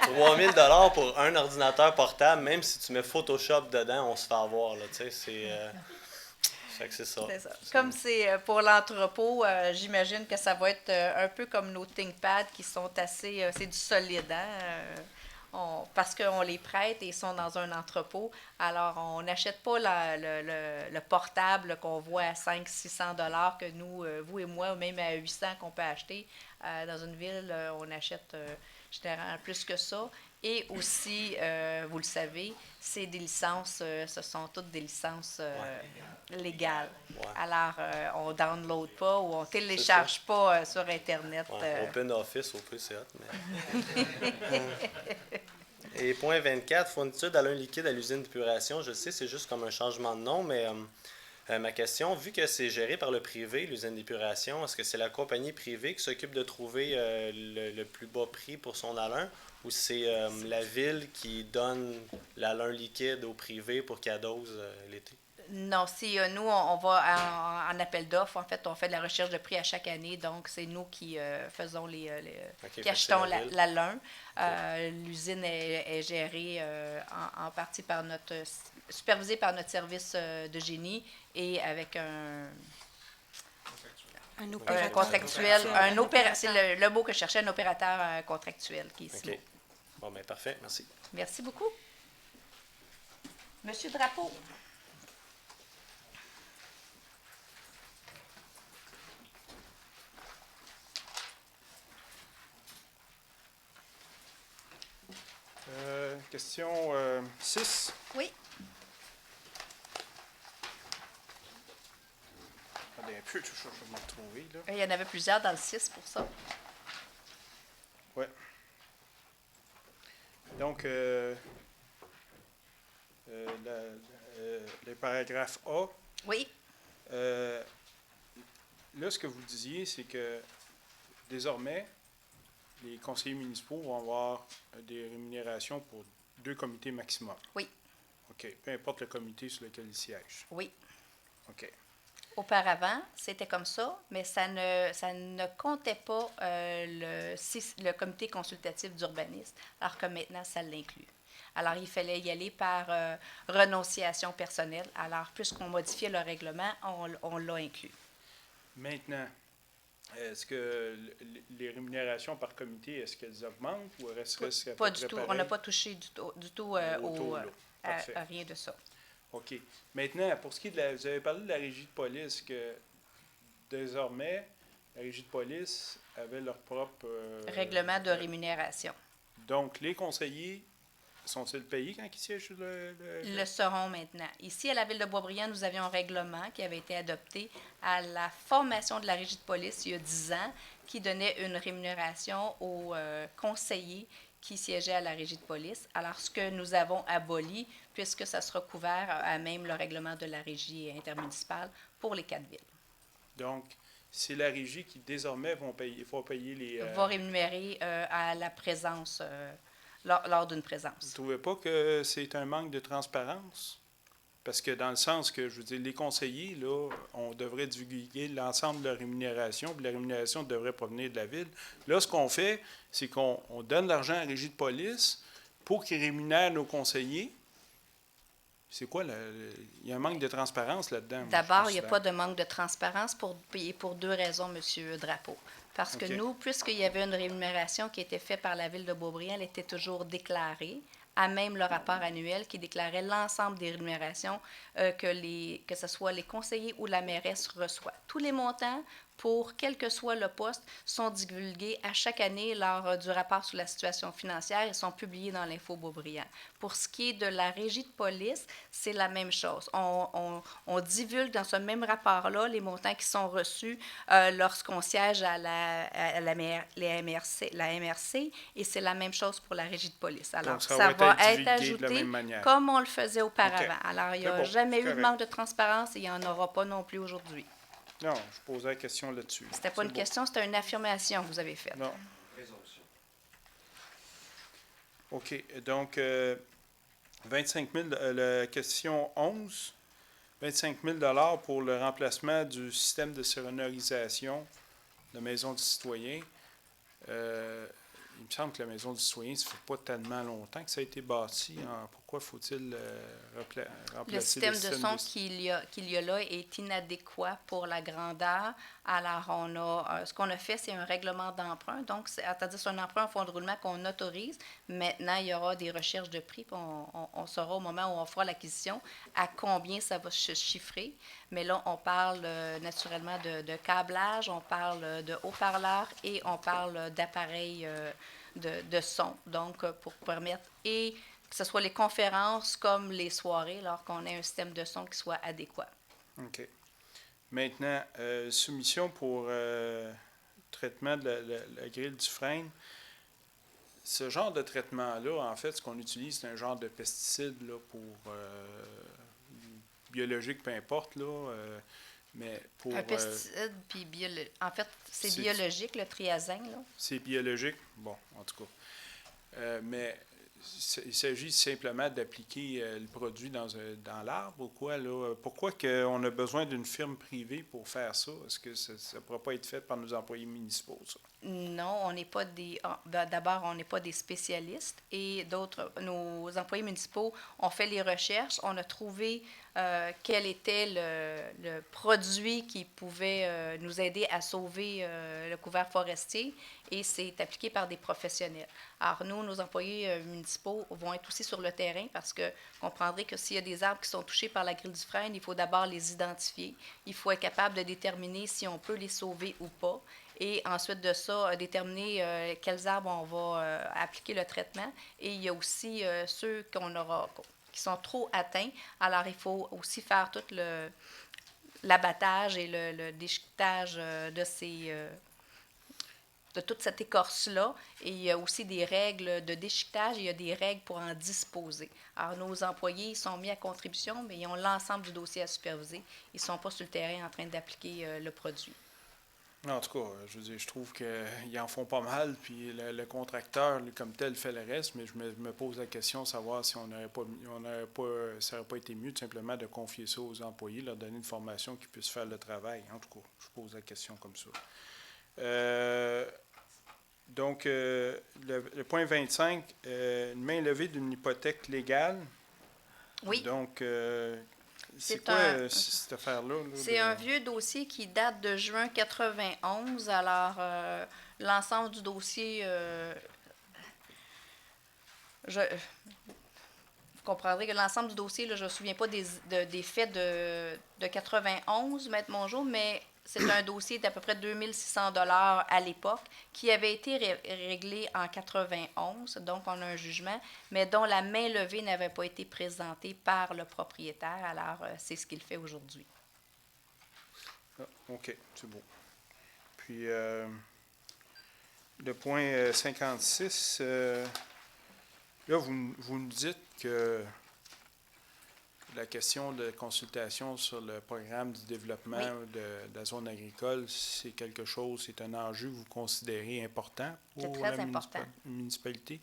3 000 $ pour un ordinateur portable, même si tu mets Photoshop dedans, on se fait avoir. Là, fait que c'est ça. C'est ça. Comme c'est pour l'entrepôt, j'imagine que ça va être un peu comme nos ThinkPad qui sont assez... c'est du solide, parce qu'on les prête et ils sont dans un entrepôt. Alors, on n'achète pas le portable qu'on voit à 500-600 $ que nous, vous et moi, ou même à 800 qu'on peut acheter. Dans une ville, on achète généralement plus que ça. Et aussi, vous le savez, c'est des licences, ce sont toutes des licences légales. Ouais. Alors, on ne download pas ou on ne télécharge pas sur Internet. Ouais, Open Office, au plus, c'est hot. Mais... Et point 24, fourniture d'alun liquide à l'usine d'épuration. Je sais, c'est juste comme un changement de nom, mais ma question, vu que c'est géré par le privé, l'usine d'épuration, est-ce que c'est la compagnie privée qui s'occupe de trouver le plus bas prix pour son alun? Ou c'est la ville qui donne l'alun liquide au privé pour qu'il adose l'été? Non, si nous, on va en appel d'offres. En fait, on fait de la recherche de prix à chaque année. Donc, c'est nous qui faisons qui achetons l'alun. L'usine est gérée en partie supervisée par notre service de génie et avec un contractuel. C'est le mot que je cherchais, un opérateur contractuel qui est ici. OK. Bon, bien, parfait. Merci. Merci beaucoup. Monsieur Drapeau. Question 6. Oui. Attendez un peu, je vais m'en retrouver. Là. Il y en avait plusieurs dans le 6 pour ça. Oui. Donc, le paragraphe A. Oui. Là, ce que vous disiez, c'est que désormais, les conseillers municipaux vont avoir des rémunérations pour 2 comités maximum. Oui. OK. Peu importe le comité sur lequel ils siègent. Oui. OK. Auparavant, c'était comme ça, mais ça ne comptait pas le comité consultatif d'urbanisme, alors que maintenant, ça l'inclut. Alors, il fallait y aller par renonciation personnelle. Alors, puisqu'on modifiait le règlement, on l'a inclus. Maintenant, est-ce que les rémunérations par comité, est-ce qu'elles augmentent ou resteraient pas du tout. On n'a pas touché du tout à rien de ça. OK. Maintenant, pour ce qui est de vous avez parlé de la régie de police, que désormais, la régie de police avait leur propre... règlement de rémunération. Donc, les conseillers, sont-ils payés quand ils siègent sur Ils le seront maintenant. Ici, à la Ville de Boisbriand, nous avions un règlement qui avait été adopté à la formation de la régie de police il y a 10 ans, qui donnait une rémunération aux conseillers qui siégeaient à la régie de police. Alors, ce que nous avons aboli, puisque ça sera couvert à même le règlement de la régie intermunicipale pour les 4 villes. Donc, c'est la régie qui, désormais, il faut payer les... va rémunérer à la présence, lors d'une présence. Vous ne trouvez pas que c'est un manque de transparence? Parce que dans le sens que, je veux dire, les conseillers, là, on devrait divulguer l'ensemble de leur rémunération, puis la rémunération devrait provenir de la ville. Là, ce qu'on fait, c'est qu'on donne l'argent à la régie de police pour qu'ils rémunèrent nos conseillers, C'est quoi? Il y a un manque de transparence là-dedans. moi, je D'abord, il n'y a considère. pas de manque de transparence pour deux raisons, M. Drapeau. Parce que OK. nous, puisqu'il y avait une rémunération qui était faite par la Ville de Beaubriand, elle était toujours déclarée, à même le rapport annuel qui déclarait l'ensemble des rémunérations que ce soit les conseillers ou la mairesse reçoit. Tous les montants, pour quel que soit le poste, sont divulgués à chaque année lors du rapport sur la situation financière et sont publiés dans l'Info Beaubriand. Pour ce qui est de la régie de police, c'est la même chose. On divulgue dans ce même rapport-là les montants qui sont reçus lorsqu'on siège à la MRC, et c'est la même chose pour la régie de police. Alors, Donc, ça ça va va être être divulgué de la ajouté même manière. comme on le faisait auparavant. OK. Alors, il n'y C'est a bon, jamais eu de correct. manque de transparence et il n'y en aura pas non plus aujourd'hui. Non, je posais la question là-dessus. C'était pas une question, c'était une affirmation que vous avez faite. Non. OK. Donc, 25 000, la question 11, 25 000 pour le remplacement du système de sonorisation de Maison du citoyen. Il me semble que la Maison du citoyen, ça ne fait pas tellement longtemps que ça a été bâti. Pourquoi faut-il remplacer Le système de son qu'il y a là est inadéquat pour la grandeur. Alors, ce qu'on a fait, c'est un règlement d'emprunt. Donc, c'est-à-dire c'est un emprunt en fonds de roulement qu'on autorise. Maintenant, il y aura des recherches de prix. Puis on saura au moment où on fera l'acquisition à combien ça va se chiffrer. Mais là, on parle naturellement de câblage, on parle de haut-parleurs et on parle d'appareils de son. Donc, pour permettre que ce soit les conférences comme les soirées, alors qu'on ait un système de son qui soit adéquat. OK. Maintenant, soumission pour traitement de la grille du frein. Ce genre de traitement-là, en fait, ce qu'on utilise, c'est un genre de pesticide là, pour biologique, peu importe, là, mais pour... Un pesticide, puis en fait, c'est biologique, le triazène, là. C'est biologique? Bon, en tout cas. Mais il s'agit simplement d'appliquer le produit dans l'arbre ou quoi, là? Pourquoi on a besoin d'une firme privée pour faire ça? Est-ce que ça ne pourra pas être fait par nos employés municipaux, ça? Non, on n'est pas d'abord, on n'est pas des spécialistes et nos employés municipaux ont fait les recherches, on a trouvé quel était le produit qui pouvait nous aider à sauver le couvert forestier et c'est appliqué par des professionnels. Alors nous, nos employés municipaux vont être aussi sur le terrain parce que vous comprendrez que s'il y a des arbres qui sont touchés par la grille du frêne, il faut d'abord les identifier, il faut être capable de déterminer si on peut les sauver ou pas. Et ensuite de ça, déterminer quels arbres on va appliquer le traitement. Et il y a aussi ceux qui sont trop atteints. Alors, il faut aussi faire tout l'abattage et le déchiquetage de toute cette écorce-là. Et il y a aussi des règles de déchiquetage et il y a des règles pour en disposer. Alors, nos employés sont mis à contribution, mais ils ont l'ensemble du dossier à superviser. Ils ne sont pas sur le terrain en train d'appliquer le produit. En tout cas, je veux dire, je trouve qu'ils en font pas mal, puis le contracteur, lui, comme tel, fait le reste, mais je me pose la question de savoir si ça n'aurait pas été mieux tout simplement de confier ça aux employés, leur donner une formation qui puisse faire le travail. En tout cas, je pose la question comme ça. Donc, le point 25, une main levée d'une hypothèque légale. Oui. Donc, c'est quoi cette affaire-là? C'est un vieux dossier qui date de juin 91. Alors, l'ensemble du dossier, vous comprendrez que l'ensemble du dossier, là, je ne me souviens pas des faits de 91, Maître Mongeau, mais c'est un dossier d'à peu près 2600 $ à l'époque qui avait été réglé en 91, donc on a un jugement, mais dont la main levée n'avait pas été présentée par le propriétaire. Alors, c'est ce qu'il fait aujourd'hui. Ah, OK, c'est beau. Puis, le point 56, là, vous nous dites que la question de consultation sur le programme du développement de la zone agricole, c'est quelque chose, c'est un enjeu que vous considérez important pour la municipalité.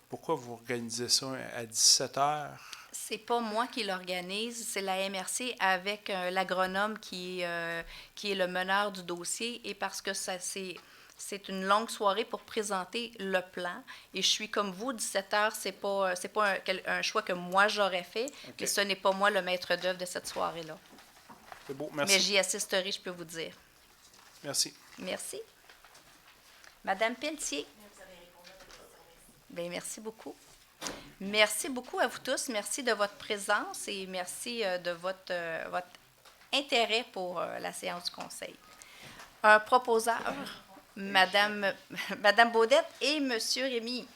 Pourquoi vous organisez ça à 17 heures? C'est pas moi qui l'organise, c'est la MRC avec l'agronome qui est le meneur du dossier et parce que C'est une longue soirée pour présenter le plan. Et je suis comme vous, 17 heures, c'est pas un choix que moi j'aurais fait, mais ce n'est pas moi le maître d'œuvre de cette soirée-là. C'est beau, merci. Mais j'y assisterai, je peux vous dire. Merci. Merci. Madame Pelletier. Bien, merci beaucoup. Merci beaucoup à vous tous. Merci de votre présence et merci de votre intérêt pour la séance du Conseil. Un proposeur, Madame Baudette et Monsieur Rémy.